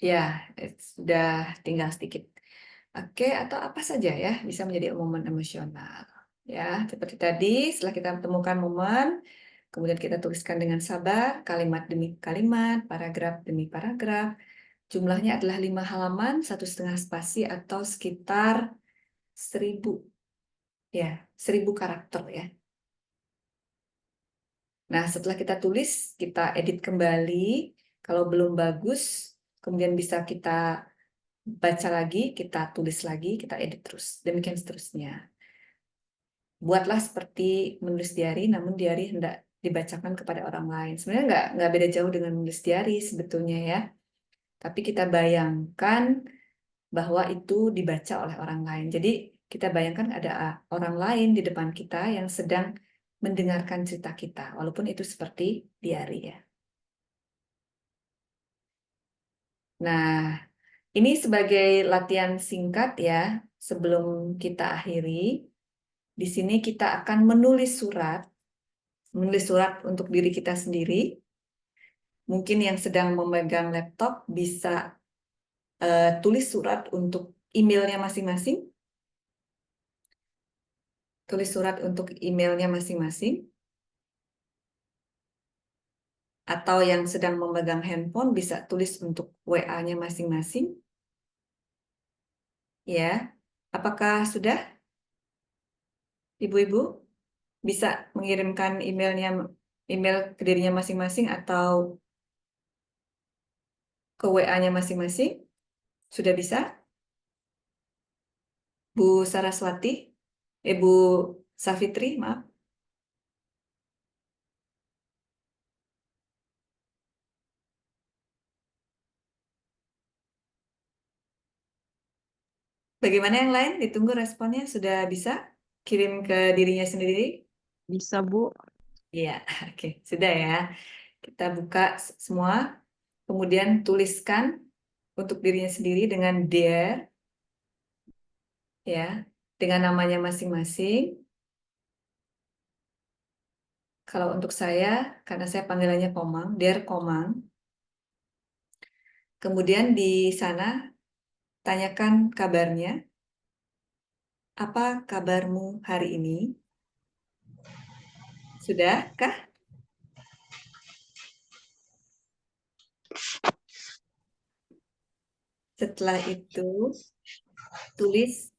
Ya, sudah tinggal sedikit. Oke, atau apa saja ya bisa menjadi momen emosional. Ya, seperti tadi setelah kita temukan momen, kemudian kita tuliskan dengan sabar, kalimat demi kalimat, paragraf demi paragraf. Jumlahnya adalah 5 halaman, 1,5 spasi atau sekitar 1.000, ya, 1.000 karakter ya. Nah, setelah kita tulis, kita edit kembali. Kalau belum bagus, kemudian bisa kita baca lagi, kita tulis lagi, kita edit terus. Demikian seterusnya. Buatlah seperti menulis diary, namun diary hendak dibacakan kepada orang lain. Sebenarnya nggak beda jauh dengan menulis diary sebetulnya ya. Tapi kita bayangkan bahwa itu dibaca oleh orang lain. Jadi kita bayangkan ada orang lain di depan kita yang sedang mendengarkan cerita kita, walaupun itu seperti diary ya. Nah, ini sebagai latihan singkat ya, sebelum kita akhiri. Di sini kita akan menulis surat untuk diri kita sendiri. Mungkin yang sedang memegang laptop bisa tulis surat untuk emailnya masing-masing. Tulis surat untuk emailnya masing-masing. Atau yang sedang memegang handphone bisa tulis untuk WA-nya masing-masing. Ya, apakah sudah? Ibu-ibu bisa mengirimkan email ke dirinya masing-masing atau ke WA-nya masing-masing? Sudah bisa? Bu Saraswati? Bu Safitri, maaf. Bagaimana yang lain? Ditunggu responnya. Sudah bisa? kirim ke dirinya sendiri? Bisa, Bu. Iya, oke. Sudah ya. Kita buka semua, kemudian tuliskan untuk dirinya sendiri dengan dear, ya, dengan namanya masing-masing. Kalau untuk saya, karena saya panggilannya Komang, dear Komang. Kemudian di sana tanyakan kabarnya. Apa kabarmu hari ini? Sudahkah? Setelah itu, tulis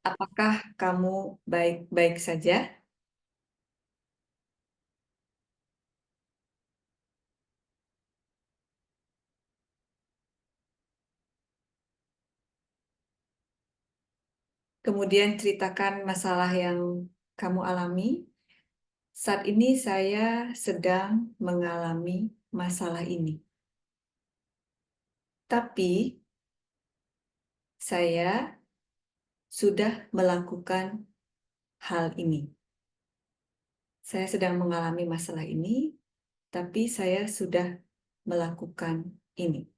apakah kamu baik-baik saja? Kemudian ceritakan masalah yang kamu alami. Saat ini saya sedang mengalami masalah ini. Tapi saya sudah melakukan hal ini. Saya sedang mengalami masalah ini, tapi saya sudah melakukan ini.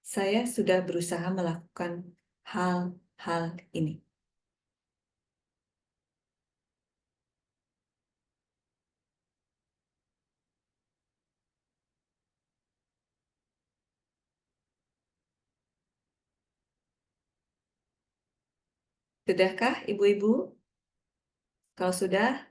Saya sudah berusaha melakukan hal-hal ini. Sudahkah, Ibu-ibu? Kalau sudah,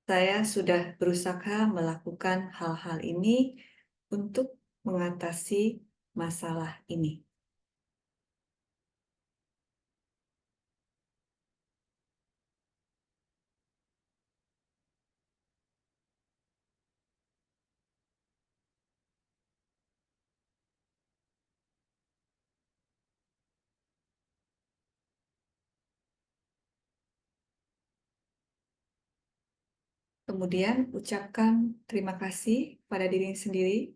saya sudah berusaha melakukan hal-hal ini untuk mengatasi masalah ini. Kemudian ucapkan terima kasih pada diri sendiri.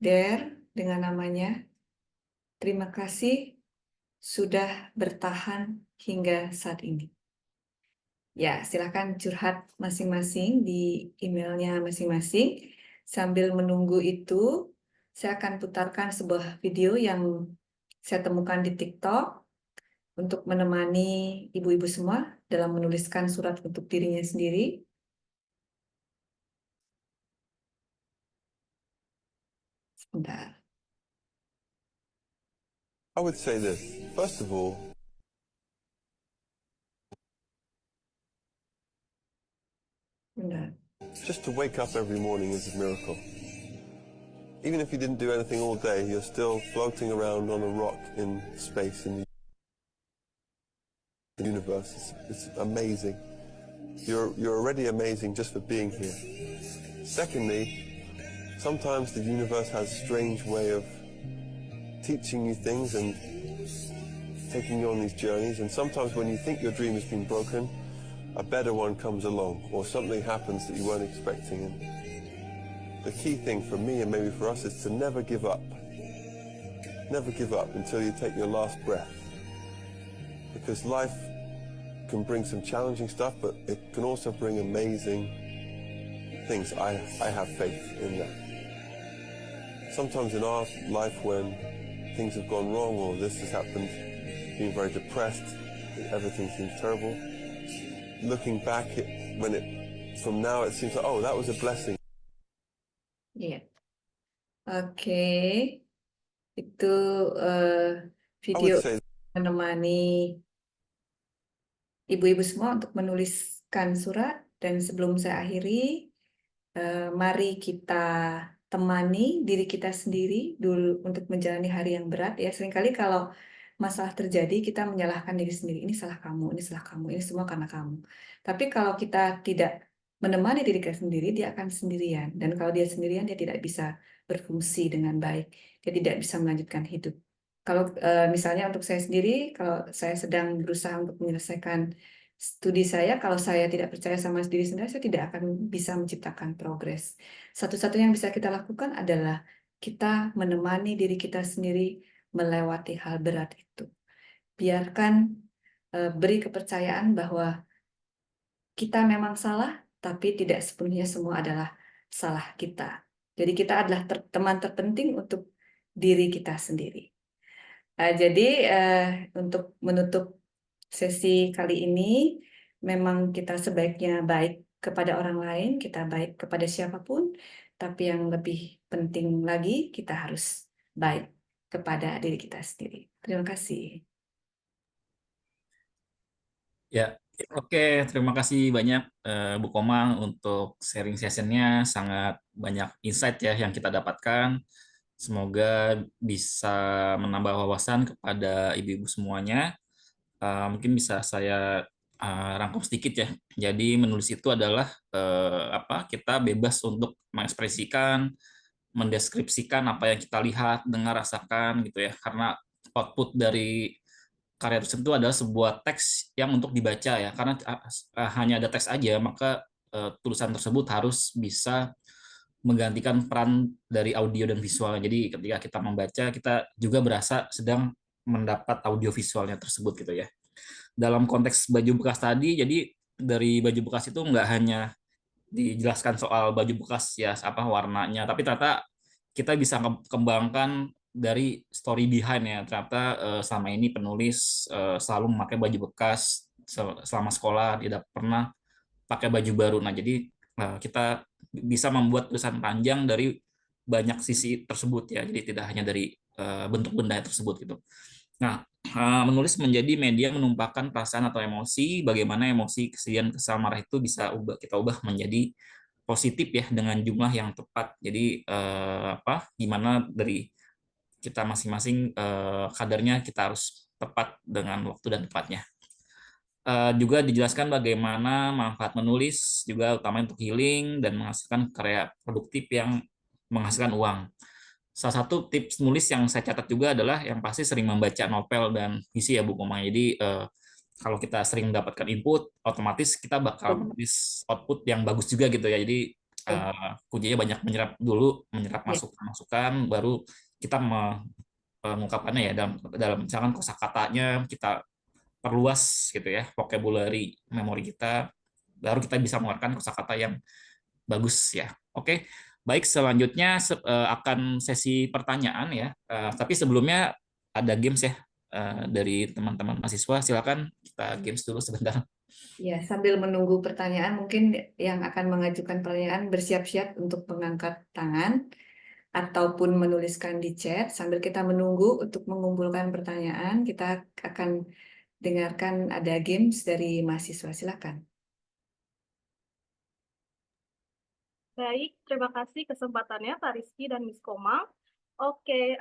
Dear, dengan namanya, terima kasih sudah bertahan hingga saat ini. Ya, silakan curhat masing-masing di emailnya masing-masing. Sambil menunggu itu, saya akan putarkan sebuah video yang saya temukan di TikTok untuk menemani ibu-ibu semua dalam menuliskan surat untuk dirinya sendiri. Sebentar. I would say this. First of all, just to wake up every morning is a miracle. Even if you didn't do anything all day, you're still floating around on a rock in space in the universe. It's amazing. You're already amazing just for being here. Secondly, sometimes the universe has a strange way of teaching you things and taking you on these journeys, and sometimes when you think your dream has been broken, a better one comes along, or something happens that you weren't expecting. And the key thing for me, and maybe for us, is to never give up. Never give up until you take your last breath. Because life can bring some challenging stuff, but it can also bring amazing things. I have faith in that. Sometimes in our life when things have gone wrong or this has happened, being very depressed, everything seems terrible. Looking back, from now it seems like, oh, that was a blessing. Iya. Oke. Itu video menemani ibu-ibu semua untuk menuliskan surat. Dan sebelum saya akhiri, mari kita temani diri kita sendiri dulu untuk menjalani hari yang berat. Ya, seringkali kalau masalah terjadi, kita menyalahkan diri sendiri. Ini salah kamu, ini salah kamu, ini semua karena kamu. Tapi kalau kita tidak menemani diri kita sendiri, dia akan sendirian. Dan kalau dia sendirian, dia tidak bisa berfungsi dengan baik. Dia tidak bisa melanjutkan hidup. Kalau misalnya untuk saya sendiri, kalau saya sedang berusaha untuk menyelesaikan studi saya, kalau saya tidak percaya sama diri sendiri, saya tidak akan bisa menciptakan progres. Satu-satunya yang bisa kita lakukan adalah kita menemani diri kita sendiri melewati hal berat itu. Biarkan beri kepercayaan bahwa kita memang salah, tapi tidak sepenuhnya semua adalah salah kita. Jadi kita adalah teman terpenting untuk diri kita sendiri. Jadi untuk menutup sesi kali ini, memang kita sebaiknya baik kepada orang lain, kita baik kepada siapapun, tapi yang lebih penting lagi, kita harus baik kepada diri kita sendiri. Terima kasih. Ya, oke. Terima kasih banyak Bu Komang untuk sharing sessionnya. Sangat banyak insight ya yang kita dapatkan. Semoga bisa menambah wawasan kepada ibu-ibu semuanya. Mungkin bisa saya rangkum sedikit ya. Jadi menulis itu adalah kita bebas untuk mengekspresikan, mendeskripsikan apa yang kita lihat, dengar, rasakan gitu ya. Karena output dari karya tersebut adalah sebuah teks yang untuk dibaca ya. Karena hanya ada teks aja, maka tulisan tersebut harus bisa menggantikan peran dari audio dan visualnya. Jadi ketika kita membaca, kita juga berasa sedang mendapat audio visualnya tersebut gitu ya. Dalam konteks baju bekas tadi, jadi dari baju bekas itu nggak hanya dijelaskan soal baju bekas ya apa warnanya, tapi ternyata kita bisa kembangkan dari story behind ya. Ternyata selama ini penulis selalu memakai baju bekas selama sekolah, tidak pernah pakai baju baru. Nah, jadi kita bisa membuat tulisan panjang dari banyak sisi tersebut ya. Jadi tidak hanya dari bentuk benda tersebut gitu. Nah, menulis menjadi media menumpahkan perasaan atau emosi, bagaimana emosi kesedihan, kesal, marah itu bisa kita ubah menjadi positif ya dengan jumlah yang tepat. Jadi gimana dari kita masing-masing kadarnya kita harus tepat dengan waktu dan tempatnya. Juga dijelaskan bagaimana manfaat menulis juga utamanya untuk healing dan menghasilkan karya produktif yang menghasilkan uang. Salah satu tips nulis yang saya catat juga adalah yang pasti sering membaca novel dan puisi ya Bu Komang. Jadi kalau kita sering mendapatkan input, otomatis kita bakal menulis output yang bagus juga gitu ya. Jadi kuncinya banyak menyerap masukan-masukan, baru kita mengungkapkannya ya dalam misalkan kosakatanya kita perluas gitu ya, vocabulary memori kita, baru kita bisa mengeluarkan kosakata yang bagus ya. Oke. Baik, selanjutnya akan sesi pertanyaan ya. Tapi sebelumnya ada games ya dari teman-teman mahasiswa. Silakan kita games dulu sebentar. Ya, sambil menunggu pertanyaan, mungkin yang akan mengajukan pertanyaan bersiap-siap untuk mengangkat tangan ataupun menuliskan di chat. Sambil kita menunggu untuk mengumpulkan pertanyaan, kita akan dengarkan ada games dari mahasiswa. Silakan. Baik, terima kasih kesempatannya Pak Rizky dan Miss Komang. Oke,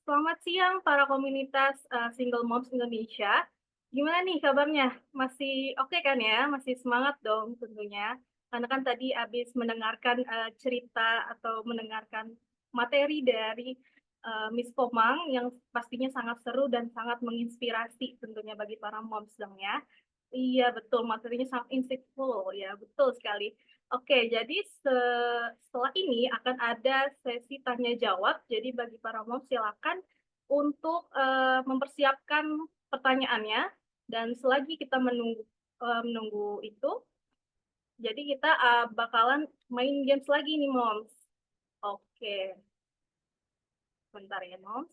selamat siang para komunitas Single Moms Indonesia. Gimana nih kabarnya? Masih oke kan ya? Masih semangat dong tentunya. Karena kan tadi habis mendengarkan cerita atau mendengarkan materi dari Miss Komang yang pastinya sangat seru dan sangat menginspirasi tentunya bagi para moms dong ya. Iya betul, materinya sangat insightful ya, betul sekali. Oke, jadi setelah ini akan ada sesi tanya jawab. Jadi bagi para mom silakan untuk mempersiapkan pertanyaannya dan selagi kita menunggu itu, jadi kita bakalan main games lagi nih moms. Oke, bentar ya moms.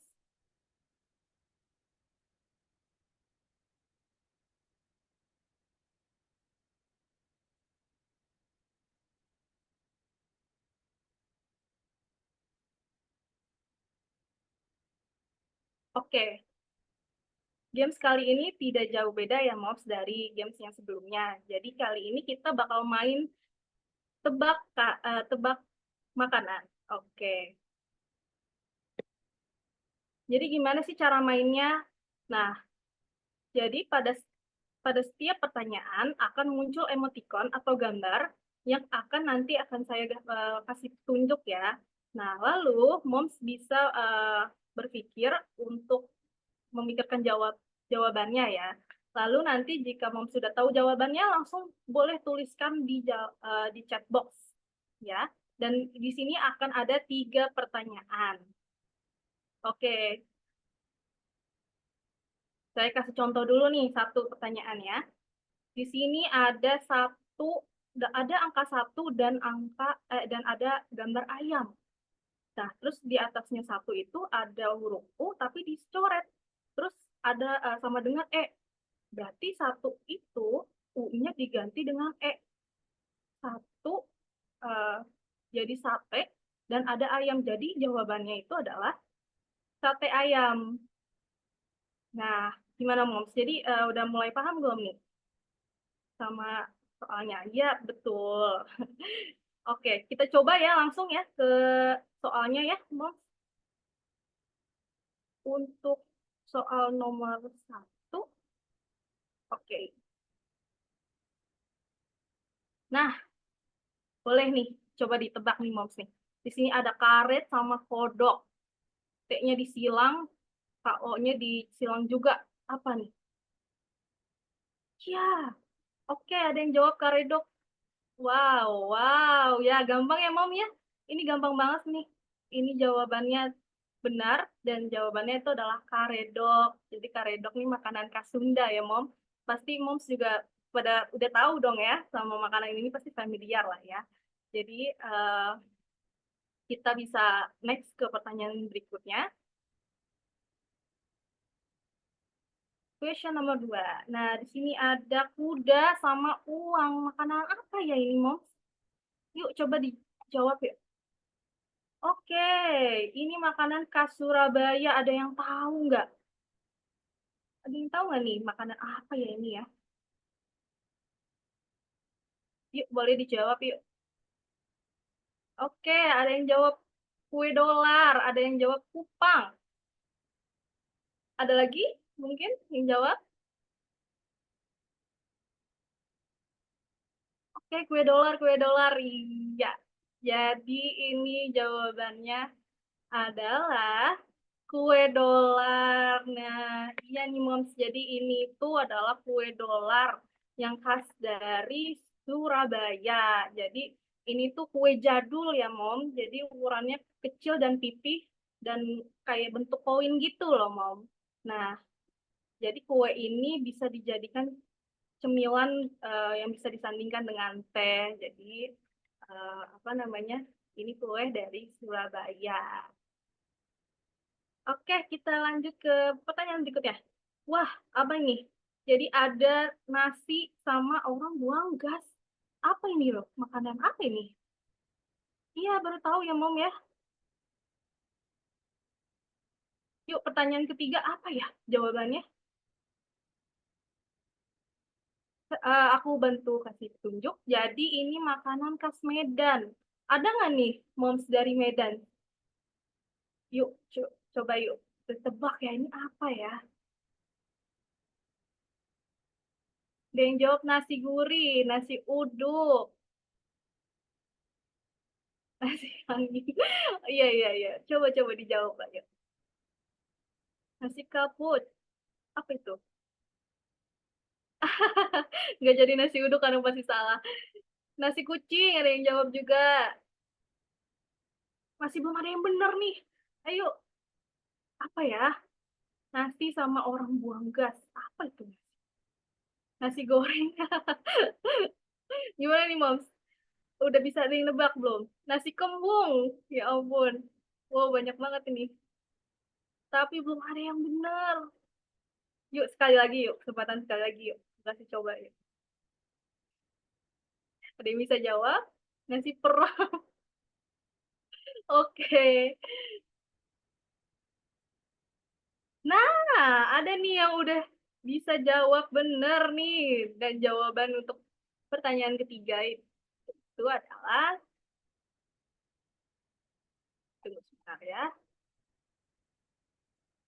Oke, games kali ini tidak jauh beda ya moms dari games yang sebelumnya. Jadi kali ini kita bakal main tebak makanan. Oke. Jadi gimana sih cara mainnya? Nah, jadi pada setiap pertanyaan akan muncul emoticon atau gambar yang nanti akan saya kasih tunjuk ya. Nah, lalu Moms bisa berpikir untuk memikirkan jawabannya ya. Lalu nanti jika Moms sudah tahu jawabannya, langsung boleh tuliskan di chat box ya. Dan di sini akan ada 3 pertanyaan. Oke, saya kasih contoh dulu nih satu pertanyaan ya. Di sini ada angka 1 dan ada gambar ayam. Nah, terus di atasnya 1 itu ada huruf U tapi dicoret. Terus ada sama dengan E. Berarti 1 itu U-nya diganti dengan E. 1 jadi sate dan ada ayam. Jadi jawabannya itu adalah sate ayam. Nah, gimana Moms? Jadi udah mulai paham belum nih sama soalnya? Ya, betul. Oke, kita coba ya langsung ya ke soalnya ya, Moms. Untuk soal nomor 1, oke. Nah, boleh nih, coba ditebak nih Moms nih. Di sini ada karet sama kodok. T-nya disilang, KO-nya disilang juga. Apa nih? Ya, oke, ada yang jawab karedok. Wow, wow, ya gampang ya Mom ya. Ini gampang banget nih. Ini jawabannya benar dan jawabannya itu adalah karedok. Jadi karedok nih makanan khas Sunda ya Mom. Pasti Moms juga pada udah tahu dong ya sama makanan ini pasti familiar lah ya. Jadi kita bisa next ke pertanyaan berikutnya. Question nomor 2. Nah, di sini ada kuda sama uang. Makanan apa ya ini, Moms? Yuk, coba dijawab yuk. Oke, ini makanan khas Surabaya. Ada yang tahu nggak? Ada yang tahu nggak nih makanan apa ya ini ya? Yuk, boleh dijawab yuk. Oke, ada yang jawab kue dolar, ada yang jawab kupang. Ada lagi mungkin yang jawab? Oke, kue dolar, kue dolar. Iya. Jadi ini jawabannya adalah kue dolar. Nah, iya nih Moms. Jadi ini tuh adalah kue dolar yang khas dari Surabaya. Jadi ini tuh kue jadul ya Mom. Jadi ukurannya kecil dan pipih dan kayak bentuk koin gitu loh Mom. Nah, jadi kue ini bisa dijadikan cemilan yang bisa disandingkan dengan teh. Jadi apa namanya? Ini kue dari Surabaya. Oke, kita lanjut ke pertanyaan berikutnya. Wah, apa ini? Jadi ada nasi sama orang buang gas. Apa ini loh? Makanan apa ini? Iya, baru tahu ya, Mom ya. Yuk, pertanyaan ketiga apa ya jawabannya? Aku bantu kasih petunjuk. Jadi ini makanan khas Medan. Ada nggak nih, Moms dari Medan? Yuk, coba yuk. Tebak ya, ini apa ya? Ada yang jawab nasi gurih, nasi uduk, nasi angin. Iya, iya, iya. Coba-coba dijawab, Pak. Yuk. Nasi kaput. Apa itu? Nggak jadi nasi uduk karena pasti salah. Nasi kucing, ada yang jawab juga. Masih belum ada yang benar nih. Ayo, apa ya? Nasi sama orang buang gas. Apa itu? Nasi goreng. Gimana nih, Moms? Udah bisa ada yang nebak belum? Nasi kembung. Ya ampun. Wow, banyak banget ini. Tapi belum ada yang benar. Yuk, sekali lagi yuk. Kesempatan sekali lagi yuk. Kasih coba yuk. Ada yang bisa jawab? Nasi perah. Oke. Nah, ada nih yang udah bisa jawab benar nih. Dan jawaban untuk pertanyaan ketiga itu adalah, tunggu sebentar ya.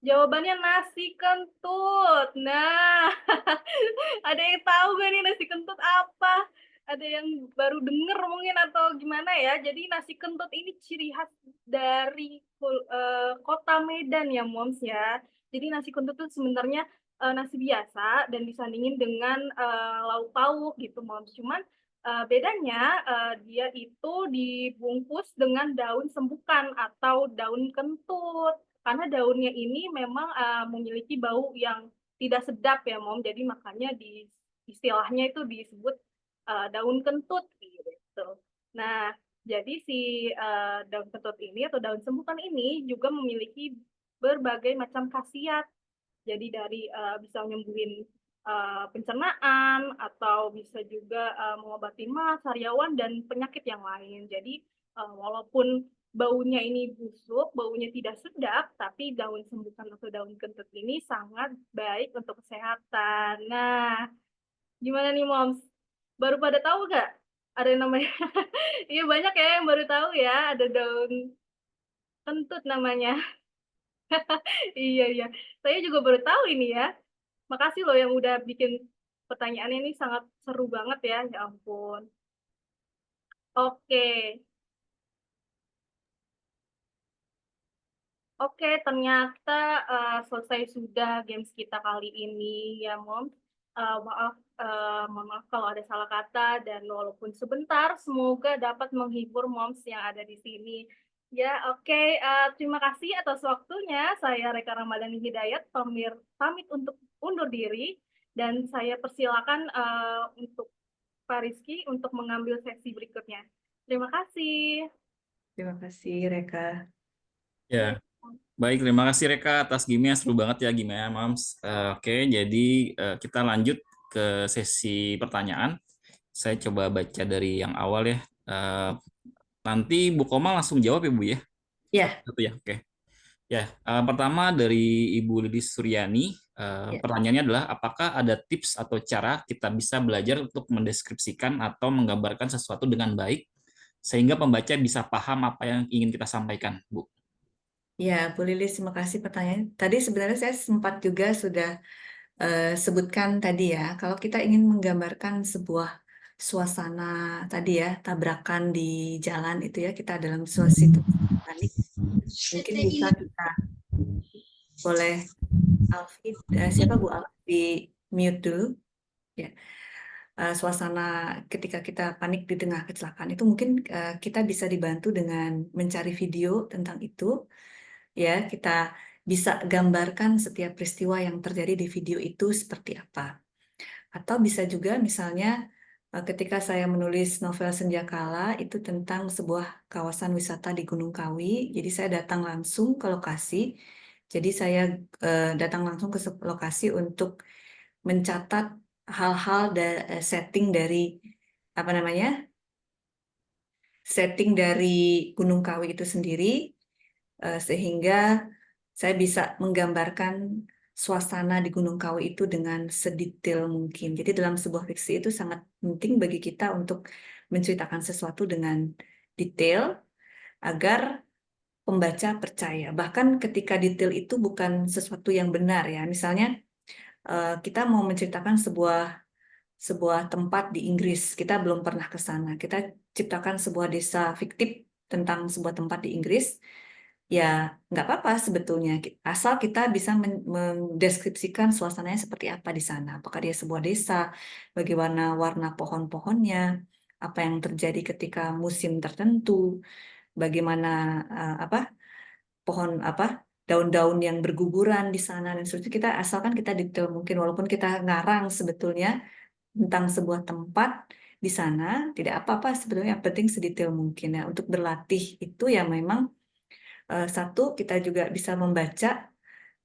Jawabannya nasi kentut. Nah, ada yang tahu gak nih nasi kentut apa? ada yang baru denger mungkin atau gimana ya. Jadi nasi kentut ini ciri khas dari kota Medan ya, Moms ya. Jadi nasi kentut itu sebenarnya nasi biasa dan disandingin dengan lauk pauk gitu, Moms. Cuman bedanya dia itu dibungkus dengan daun sembukan atau daun kentut. Karena daunnya ini memang memiliki bau yang tidak sedap ya, Mom. Jadi makanya istilahnya itu disebut daun kentut gitu. Nah, jadi si daun kentut ini atau daun sembukan ini juga memiliki berbagai macam khasiat. Jadi dari bisa menyembuhin pencernaan atau bisa juga mengobati MAS, sariawan dan penyakit yang lain. Jadi walaupun baunya ini busuk, baunya tidak sedap, tapi daun sembukan atau daun kentut ini sangat baik untuk kesehatan. Nah, gimana nih, Moms? Baru pada tahu nggak? Ada yang namanya, iya banyak ya yang baru tahu ya, ada daun kentut namanya. Iya, iya. Saya juga baru tahu ini ya. Makasih loh yang udah bikin pertanyaannya ini sangat seru banget ya, ya ampun. Oke. Oke, ternyata selesai sudah games kita kali ini ya, Mom. Mohon maaf kalau ada salah kata dan walaupun sebentar, semoga dapat menghibur moms yang ada di sini. Ya, oke. Terima kasih atas waktunya. Saya Reka Ramadhani Hidayat, pamit untuk undur diri dan saya persilakan untuk Pak Rizky untuk mengambil sesi berikutnya. Terima kasih. Terima kasih, Reka. Ya, baik, terima kasih Reka atas game-nya, seru banget ya game-nya, Mams. Oke, jadi kita lanjut ke sesi pertanyaan. Saya coba baca dari yang awal ya. Nanti Bu Koma langsung jawab ya Bu ya? Ya. Satu ya, oke. Ya, pertama dari Ibu Lilis Suryani, pertanyaannya adalah apakah ada tips atau cara kita bisa belajar untuk mendeskripsikan atau menggambarkan sesuatu dengan baik sehingga pembaca bisa paham apa yang ingin kita sampaikan, Bu? Ya, Bu Lilis, terima kasih pertanyaan. Tadi sebenarnya saya sempat juga sudah sebutkan tadi ya, kalau kita ingin menggambarkan sebuah suasana tadi ya, tabrakan di jalan itu ya, kita dalam situasi panik, mungkin bisa kita boleh Alfi, siapa Bu Alfi mute dulu ya. Suasana ketika kita panik di tengah kecelakaan itu mungkin kita bisa dibantu dengan mencari video tentang itu ya, kita bisa gambarkan setiap peristiwa yang terjadi di video itu seperti apa. Atau bisa juga misalnya ketika saya menulis novel Senjakala itu tentang sebuah kawasan wisata di Gunung Kawi, jadi saya datang langsung ke lokasi. Jadi saya datang langsung ke lokasi untuk mencatat hal-hal setting dari apa namanya? Setting dari Gunung Kawi itu sendiri sehingga saya bisa menggambarkan suasana di Gunung Kawi itu dengan sedetail mungkin. Jadi dalam sebuah fiksi itu sangat penting bagi kita untuk menceritakan sesuatu dengan detail agar pembaca percaya. Bahkan ketika detail itu bukan sesuatu yang benar ya. Misalnya kita mau menceritakan sebuah tempat di Inggris, kita belum pernah ke sana. Kita ciptakan sebuah desa fiktif tentang sebuah tempat di Inggris. Ya, nggak apa-apa sebetulnya. Asal kita bisa mendeskripsikan suasananya seperti apa di sana. Apakah dia sebuah desa, bagaimana warna pohon-pohonnya, apa yang terjadi ketika musim tertentu, bagaimana pohon daun-daun yang berguguran di sana dan seterusnya. Kita asalkan kita detail mungkin, walaupun kita ngarang sebetulnya tentang sebuah tempat di sana, tidak apa-apa sebetulnya. Yang penting sedetail mungkin ya. Untuk berlatih itu ya memang satu, kita juga bisa membaca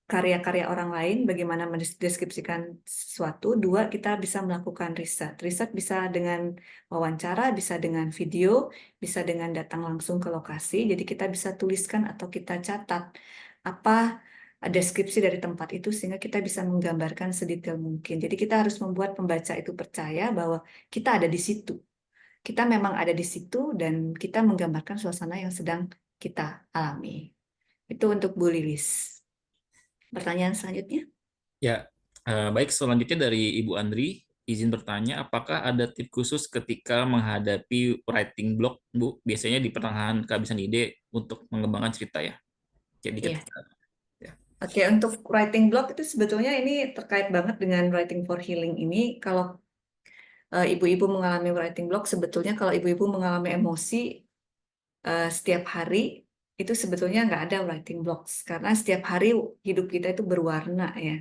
karya-karya orang lain, bagaimana mendeskripsikan sesuatu. Dua, kita bisa melakukan riset. Riset bisa dengan wawancara, bisa dengan video, bisa dengan datang langsung ke lokasi. Jadi kita bisa tuliskan atau kita catat apa deskripsi dari tempat itu sehingga kita bisa menggambarkan sedetail mungkin. Jadi kita harus membuat pembaca itu percaya bahwa kita ada di situ. Kita memang ada di situ dan kita menggambarkan suasana yang sedang kita alami. Itu untuk Bu Lilis. Pertanyaan selanjutnya? Ya, baik, selanjutnya dari Ibu Andri. izin bertanya, apakah ada tips khusus ketika menghadapi writing block, Bu? Biasanya di pertengahan kehabisan ide untuk mengembangkan cerita ya. Jadi Iya. ketika ya. Oke, untuk writing block itu sebetulnya ini terkait banget dengan writing for healing ini. Kalau ibu-ibu mengalami writing block, sebetulnya kalau ibu-ibu mengalami emosi setiap hari, itu sebetulnya nggak ada writing blocks. Karena setiap hari hidup kita itu berwarna ya.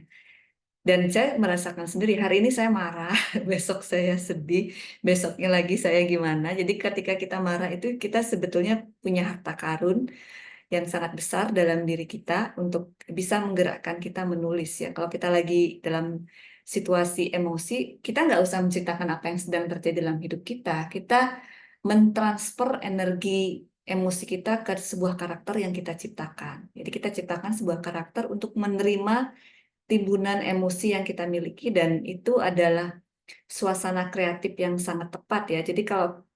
Dan saya merasakan sendiri, hari ini saya marah, besok saya sedih, besoknya lagi saya gimana. Jadi ketika kita marah itu kita sebetulnya punya harta karun yang sangat besar dalam diri kita untuk bisa menggerakkan kita menulis ya. Kalau kita lagi dalam situasi emosi, kita nggak usah menceritakan apa yang sedang terjadi dalam hidup kita. Kita mentransfer energi emosi kita ke sebuah karakter yang kita ciptakan. Jadi kita ciptakan sebuah karakter untuk menerima timbunan emosi yang kita miliki, dan itu adalah suasana kreatif yang sangat tepat ya. Jadi kalau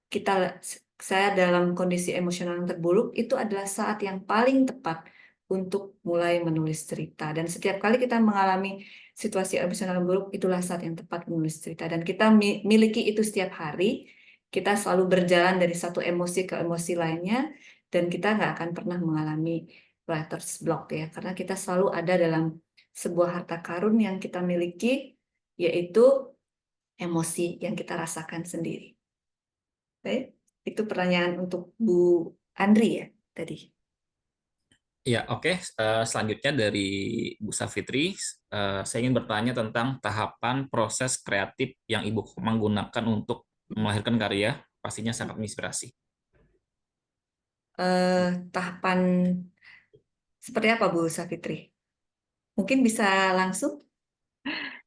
saya dalam kondisi emosional yang terburuk, itu adalah saat yang paling tepat untuk mulai menulis cerita. Dan setiap kali kita mengalami situasi emosional yang buruk, itulah saat yang tepat menulis cerita. Dan kita miliki itu setiap hari, kita selalu berjalan dari satu emosi ke emosi lainnya, dan kita nggak akan pernah mengalami writer's block ya, karena kita selalu ada dalam sebuah harta karun yang kita miliki, yaitu emosi yang kita rasakan sendiri. Oke, itu pertanyaan untuk Bu Andri ya tadi. Ya, oke. Selanjutnya dari Bu Safitri, saya ingin bertanya tentang tahapan proses kreatif yang Ibu Komang gunakan untuk melahirkan karya, pastinya sangat menginspirasi. Tahapan seperti apa Bu Safitri? Mungkin bisa langsung?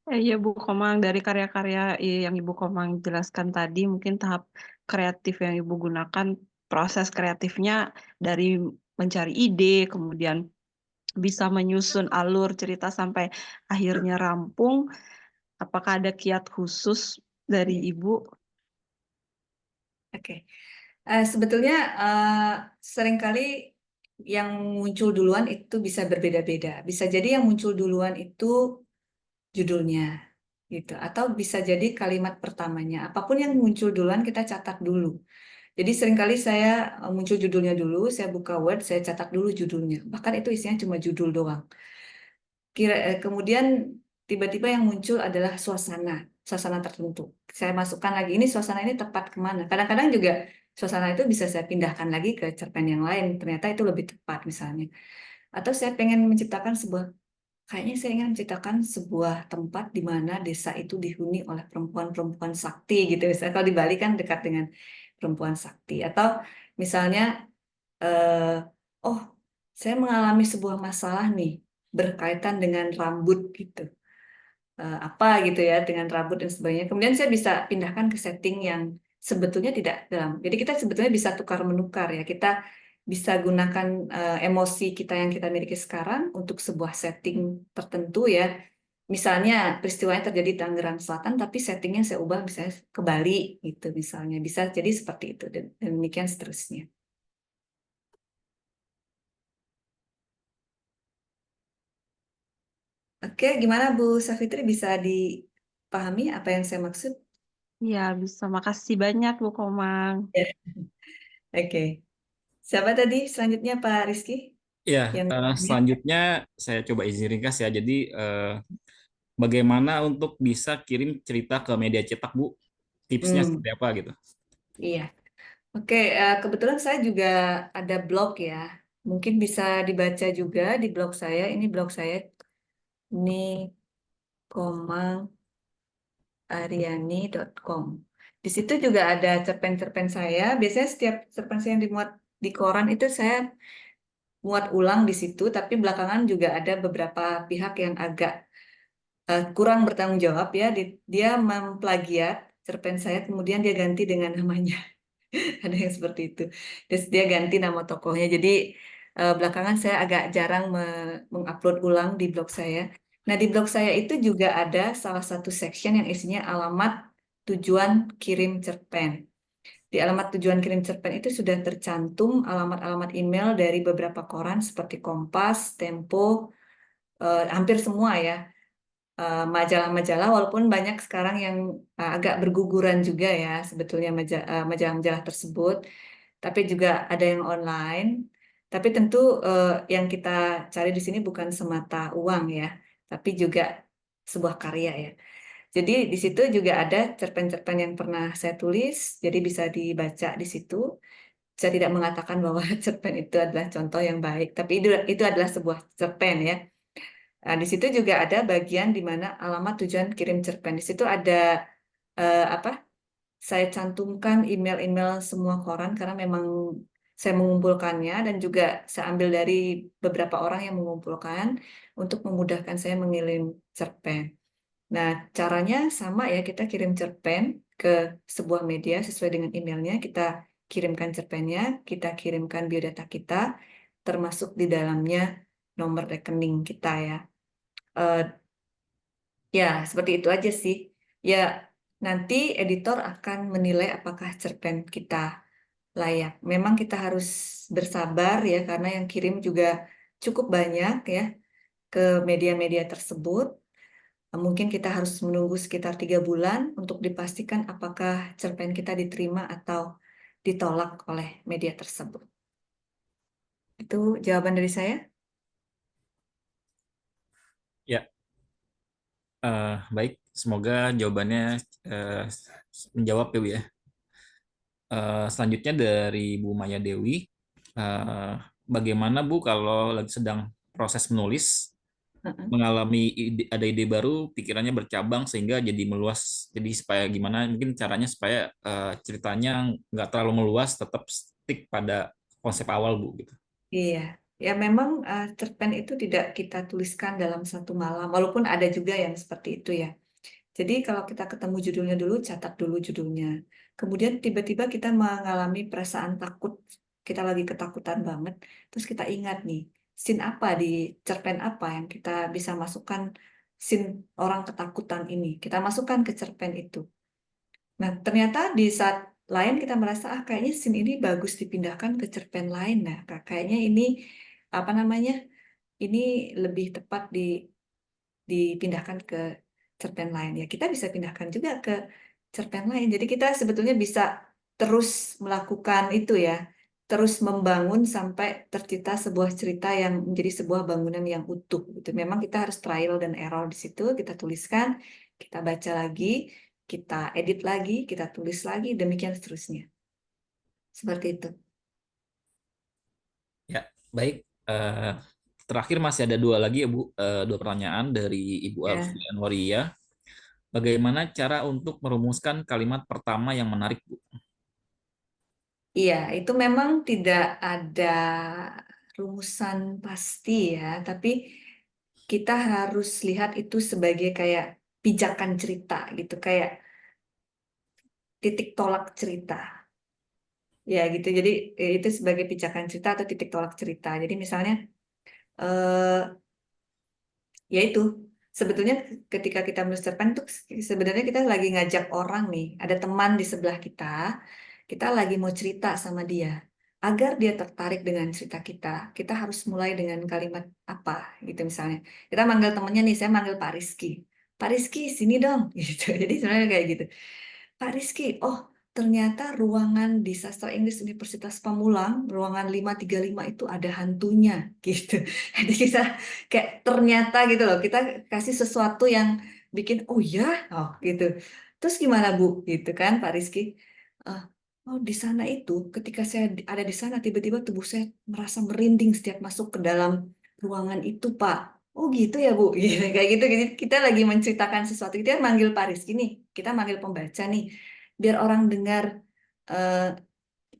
Iya Bu Komang, dari karya-karya yang Ibu Komang jelaskan tadi, mungkin tahap kreatif yang Ibu gunakan, proses kreatifnya dari mencari ide, kemudian bisa menyusun alur cerita sampai akhirnya rampung. Apakah ada kiat khusus dari Ibu? Oke. Sebetulnya seringkali yang muncul duluan itu bisa berbeda-beda. Bisa jadi yang muncul duluan itu judulnya, gitu. Atau bisa jadi kalimat pertamanya. Apapun yang muncul duluan kita catat dulu. Jadi seringkali saya muncul judulnya dulu, saya buka Word, saya catat dulu judulnya. Bahkan itu isinya cuma judul doang. Kemudian tiba-tiba yang muncul adalah suasana tertentu. Saya masukkan lagi, ini suasana ini tepat kemana. Kadang-kadang juga suasana itu bisa saya pindahkan lagi ke cerpen yang lain, ternyata itu lebih tepat misalnya. Atau saya pengen menciptakan kayaknya saya ingin menciptakan sebuah tempat di mana desa itu dihuni oleh perempuan-perempuan sakti gitu. Misalnya kalau di Bali kan dekat dengan perempuan sakti. Atau misalnya, oh saya mengalami sebuah masalah nih, berkaitan dengan rambut gitu. Apa gitu ya, dengan rambut dan sebagainya. Kemudian saya bisa pindahkan ke setting yang sebetulnya tidak dalam. Jadi kita sebetulnya bisa tukar-menukar ya. Kita bisa gunakan emosi kita yang kita miliki sekarang untuk sebuah setting tertentu ya. Misalnya peristiwanya terjadi di Tangerang Selatan, tapi settingnya saya ubah misalnya ke Bali gitu misalnya. Bisa jadi seperti itu dan demikian seterusnya. Oke, gimana Bu Safitri, bisa dipahami apa yang saya maksud? Iya, bisa. Makasih banyak Bu Komang. Oke. Siapa tadi selanjutnya Pak Rizky? Ya, Yang selanjutnya saya coba izin ringkas ya. Jadi bagaimana untuk bisa kirim cerita ke media cetak, Bu? Tipsnya seperti apa gitu? Iya. Oke, kebetulan saya juga ada blog ya. Mungkin bisa dibaca juga di blog saya. Ini blog saya, ini komangariani.com. Di situ juga ada cerpen-cerpen saya. Biasanya setiap cerpen saya yang dimuat di koran itu saya muat ulang di situ, tapi belakangan juga ada beberapa pihak yang agak kurang bertanggung jawab ya. Dia memplagiat cerpen saya, kemudian dia ganti dengan namanya. Ada yang seperti itu. Terus dia ganti nama tokohnya. Jadi belakangan saya agak jarang mengupload ulang di blog saya. Nah, di blog saya itu juga ada salah satu section yang isinya alamat tujuan kirim cerpen. Di alamat tujuan kirim cerpen itu sudah tercantum alamat-alamat email dari beberapa koran seperti Kompas, Tempo, hampir semua ya. majalah-majalah, walaupun banyak sekarang yang agak berguguran juga ya sebetulnya majalah-majalah tersebut, tapi juga ada yang online. Tapi tentu yang kita cari di sini bukan semata uang ya, tapi juga sebuah karya ya. Jadi di situ juga ada cerpen-cerpen yang pernah saya tulis, jadi bisa dibaca di situ. Saya tidak mengatakan bahwa cerpen itu adalah contoh yang baik, tapi itu adalah sebuah cerpen ya. Nah, di situ juga ada bagian di mana alamat tujuan kirim cerpen. Di situ ada apa? Saya cantumkan email-email semua koran karena memang saya mengumpulkannya dan juga saya ambil dari beberapa orang yang mengumpulkan untuk memudahkan saya mengirim cerpen. Nah, caranya sama ya, kita kirim cerpen ke sebuah media sesuai dengan emailnya, kita kirimkan cerpennya, kita kirimkan biodata kita, termasuk di dalamnya nomor rekening kita ya. Ya, seperti itu aja sih. Ya, nanti editor akan menilai apakah cerpen kita layak. Memang kita harus bersabar ya, karena yang kirim juga cukup banyak ya ke media-media tersebut. Mungkin kita harus menunggu sekitar 3 bulan untuk dipastikan apakah cerpen kita diterima atau ditolak oleh media tersebut. Itu jawaban dari saya. Ya, baik. Semoga jawabannya menjawab ya Bu ya. Selanjutnya dari Bu Maya Dewi, bagaimana Bu kalau lagi sedang proses menulis, mengalami ada ide baru, pikirannya bercabang sehingga jadi meluas. Jadi supaya gimana, mungkin caranya supaya ceritanya nggak terlalu meluas, tetap stick pada konsep awal Bu gitu. Iya, ya memang cerpen itu tidak kita tuliskan dalam satu malam, walaupun ada juga yang seperti itu ya. Jadi kalau kita ketemu judulnya dulu, catat dulu judulnya. Kemudian tiba-tiba kita mengalami perasaan takut, kita lagi ketakutan banget, terus kita ingat nih, scene apa di cerpen apa yang kita bisa masukkan scene orang ketakutan ini, kita masukkan ke cerpen itu. Nah, ternyata di saat lain kita merasa, kayaknya scene ini bagus dipindahkan ke cerpen lain. Nah, kayaknya ini, apa namanya, ini lebih tepat dipindahkan ke cerpen lain. Ya, kita bisa pindahkan juga ke cerpen lain. Jadi kita sebetulnya bisa terus melakukan itu ya, terus membangun sampai tercipta sebuah cerita yang menjadi sebuah bangunan yang utuh. Gitu. Memang kita harus trial dan error di situ, kita tuliskan, kita baca lagi, kita edit lagi, kita tulis lagi, demikian seterusnya. Seperti itu. Ya, baik. Terakhir masih ada 2 lagi ya Bu, 2 pertanyaan dari Ibu Alfian Waria. Bagaimana cara untuk merumuskan kalimat pertama yang menarik Bu? Iya, itu memang tidak ada rumusan pasti ya, tapi kita harus lihat itu sebagai kayak pijakan cerita gitu, kayak titik tolak cerita. Ya gitu, jadi itu sebagai pijakan cerita atau titik tolak cerita. Jadi misalnya, ya itu, sebetulnya ketika kita menulis cerpen itu sebenarnya kita lagi ngajak orang nih, ada teman di sebelah kita lagi mau cerita sama dia. Agar dia tertarik dengan cerita kita harus mulai dengan kalimat apa gitu misalnya. Kita manggil temennya nih, saya manggil Pak Rizky. Pak Rizky, sini dong. Gitu. Jadi sebenarnya kayak gitu. Pak Rizky, oh ternyata ruangan di Sastra Inggris Universitas Pamulang, ruangan 535 itu ada hantunya gitu. Jadi kita kayak ternyata gitu loh, kita kasih sesuatu yang bikin, oh ya, oh gitu. Terus gimana Bu? Gitu kan Pak Rizky. Oh, di sana itu, ketika saya ada di sana, tiba-tiba tubuh saya merasa merinding setiap masuk ke dalam ruangan itu, Pak. Oh gitu ya, Bu. Gitu, kayak gitu. Jadi kita lagi menceritakan sesuatu. Kita manggil Pak Rizky nih, kita manggil pembaca nih, biar orang dengar,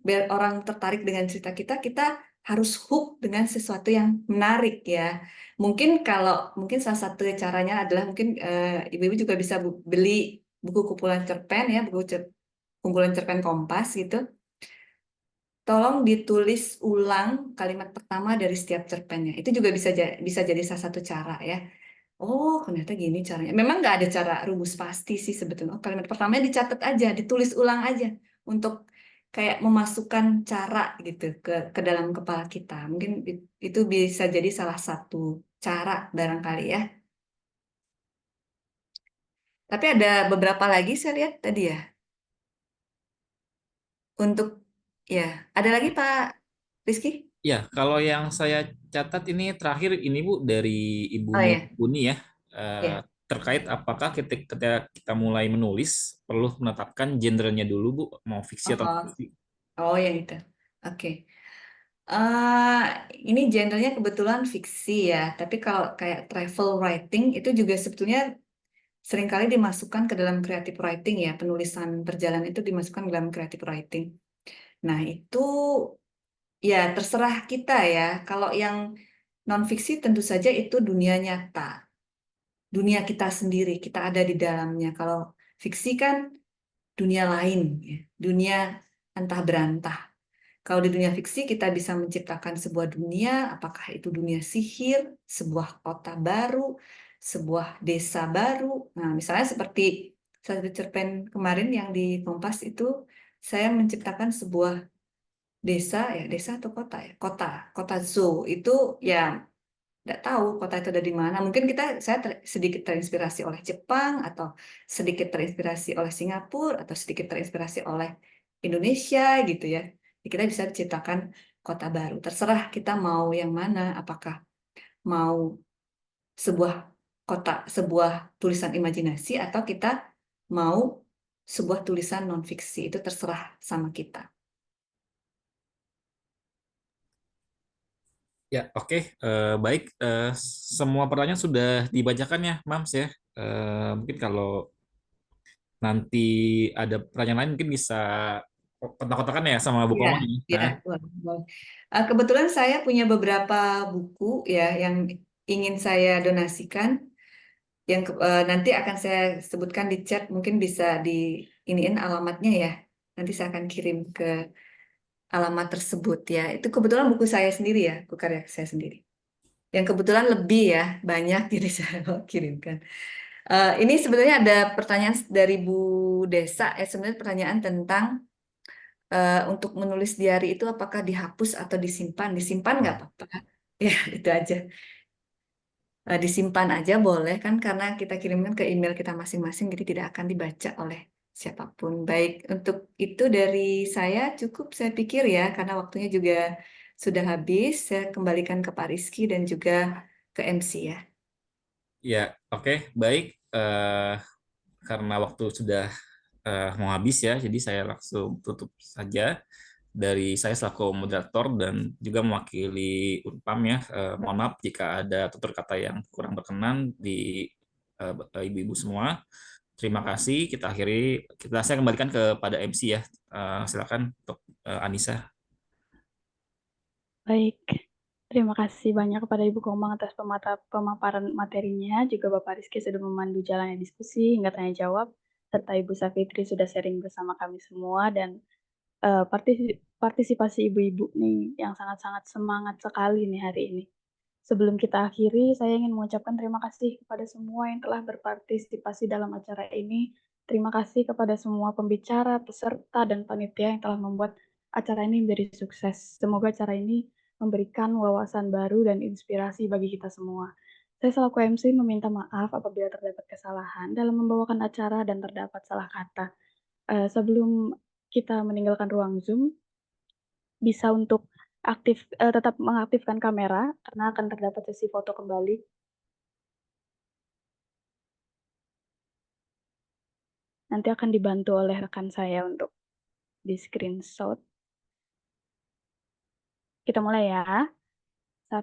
biar orang tertarik dengan cerita kita harus hook dengan sesuatu yang menarik ya. Mungkin salah satu caranya adalah mungkin ibu-ibu juga bisa beli buku kumpulan cerpen ya, kumpulan cerpen Kompas gitu. Tolong ditulis ulang kalimat pertama dari setiap cerpennya. Itu juga bisa jadi salah satu cara ya. Oh, ternyata gini caranya. Memang nggak ada cara rumus pasti sih sebetulnya. Oh, kalimat pertamanya dicatat aja, ditulis ulang aja untuk kayak memasukkan cara gitu ke dalam kepala kita. Mungkin itu bisa jadi salah satu cara barangkali ya. Tapi ada beberapa lagi saya lihat tadi ya. Untuk ya, ada lagi Pak Rizky? Ya, kalau yang saya catat ini terakhir ini Bu dari Ibu Oh ya, Mumpuni ya, ya. terkait apakah ketika kita mulai menulis perlu menetapkan genrenya dulu Bu, mau fiksi atau Oh, fiksi. oh yang itu. Oke. Ini genrenya kebetulan fiksi ya, tapi kalau kayak travel writing itu juga sebetulnya seringkali dimasukkan ke dalam creative writing ya, penulisan perjalanan itu dimasukkan ke dalam creative writing. Nah, itu ya terserah kita ya. Kalau yang non-fiksi tentu saja itu dunia nyata, dunia kita sendiri, kita ada di dalamnya. Kalau fiksi kan dunia lain, ya. Dunia antah berantah. Kalau di dunia fiksi kita bisa menciptakan sebuah dunia, apakah itu dunia sihir, sebuah kota baru, sebuah desa baru. Nah, misalnya seperti satu cerpen kemarin yang di Kompas itu, saya menciptakan sebuah desa, ya desa atau kota ya, kota zoo itu ya nggak tahu kota itu ada di mana. Mungkin saya sedikit terinspirasi oleh Jepang atau sedikit terinspirasi oleh Singapura atau sedikit terinspirasi oleh Indonesia gitu ya. Kita bisa ciptakan kota baru. Terserah kita mau yang mana, apakah mau sebuah kota, sebuah tulisan imajinasi atau kita mau sebuah tulisan non-fiksi. Itu terserah sama kita. Ya, oke. Baik. Semua pertanyaan sudah dibacakan ya, Mams ya. Mungkin kalau nanti ada pertanyaan lain mungkin bisa kontak-kontakan ya sama Bu Iya, Komang. ya, Nah, boleh, boleh. Kebetulan saya punya beberapa buku ya yang ingin saya donasikan, yang nanti akan saya sebutkan di chat, mungkin bisa di iniin alamatnya ya. Nanti saya akan kirim ke alamat tersebut ya. Itu kebetulan buku saya sendiri ya, buku karya saya sendiri. Yang kebetulan lebih ya, banyak jadi saya mau kirimkan. Ini sebenarnya ada pertanyaan dari Bu Desa, sebenarnya pertanyaan tentang untuk menulis diari itu apakah dihapus atau disimpan? Disimpan nggak apa-apa. Ya, itu aja. Disimpan aja boleh kan karena kita kirimkan ke email kita masing-masing jadi tidak akan dibaca oleh siapapun. Baik, untuk itu dari saya cukup saya pikir ya karena waktunya juga sudah habis. Saya kembalikan ke Pak Rizky dan juga ke MC ya. ya, oke, baik. Karena waktu sudah mau habis ya, jadi saya langsung tutup saja dari saya selaku moderator dan juga mewakili Unpam ya. Mohon maaf jika ada tutur kata yang kurang berkenan di ibu-ibu semua. Terima kasih. Kita akhiri. Saya kembalikan kepada MC ya. Silakan untuk Anissa. Baik, terima kasih banyak kepada Ibu Komang atas pemaparan materinya, juga Bapak Rizky sudah memandu jalannya diskusi hingga tanya jawab, serta Ibu Safitri sudah sharing bersama kami semua, dan partisipasi ibu-ibu nih yang sangat-sangat semangat sekali nih hari ini. Sebelum kita akhiri, saya ingin mengucapkan terima kasih kepada semua yang telah berpartisipasi dalam acara ini. Terima kasih kepada semua pembicara, peserta, dan panitia yang telah membuat acara ini menjadi sukses. Semoga acara ini memberikan wawasan baru dan inspirasi bagi kita semua. Saya selaku MC meminta maaf apabila terdapat kesalahan dalam membawakan acara dan terdapat salah kata. Sebelum kita meninggalkan ruang Zoom, bisa untuk tetap mengaktifkan kamera karena akan terdapat sesi foto kembali. Nanti akan dibantu oleh rekan saya untuk di screenshot. Kita mulai ya. 1,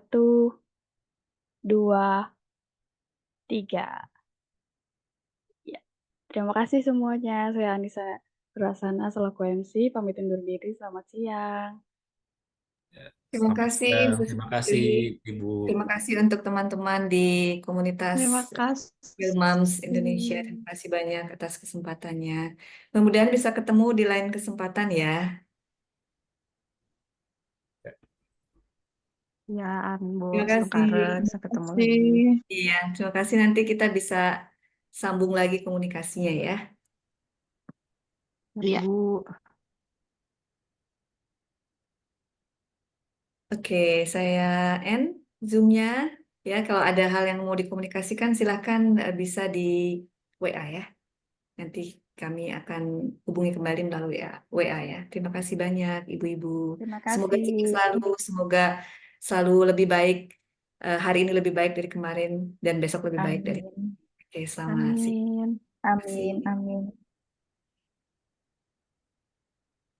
2, 3. Ya. Terima kasih semuanya. Saya Anissa Surasana selaku MC. Pamit undur diri. Selamat siang. Terima kasih, Bu Terima Fitri. kasih Ibu. Terima kasih untuk teman-teman di komunitas Terima kasih. Real Moms Indonesia. Terima kasih banyak atas kesempatannya. Mudah-mudahan bisa ketemu di lain kesempatan ya. Ya, amin, Bu. Terima kasih. Sekarang bisa ketemu lagi. Iya, terima kasih. Nanti kita bisa sambung lagi komunikasinya ya. Iya, Bu. Oke, saya end Zoom-nya. Ya, kalau ada hal yang mau dikomunikasikan silahkan bisa di WA ya. Nanti kami akan hubungi kembali melalui WA ya. Terima kasih banyak Ibu-ibu. Terima Semoga kasih. selalu lebih baik. Hari ini lebih baik dari kemarin dan besok lebih baik dari. Amin. Oke, selamat siang. Amin. Terima kasih. Amin. Amin.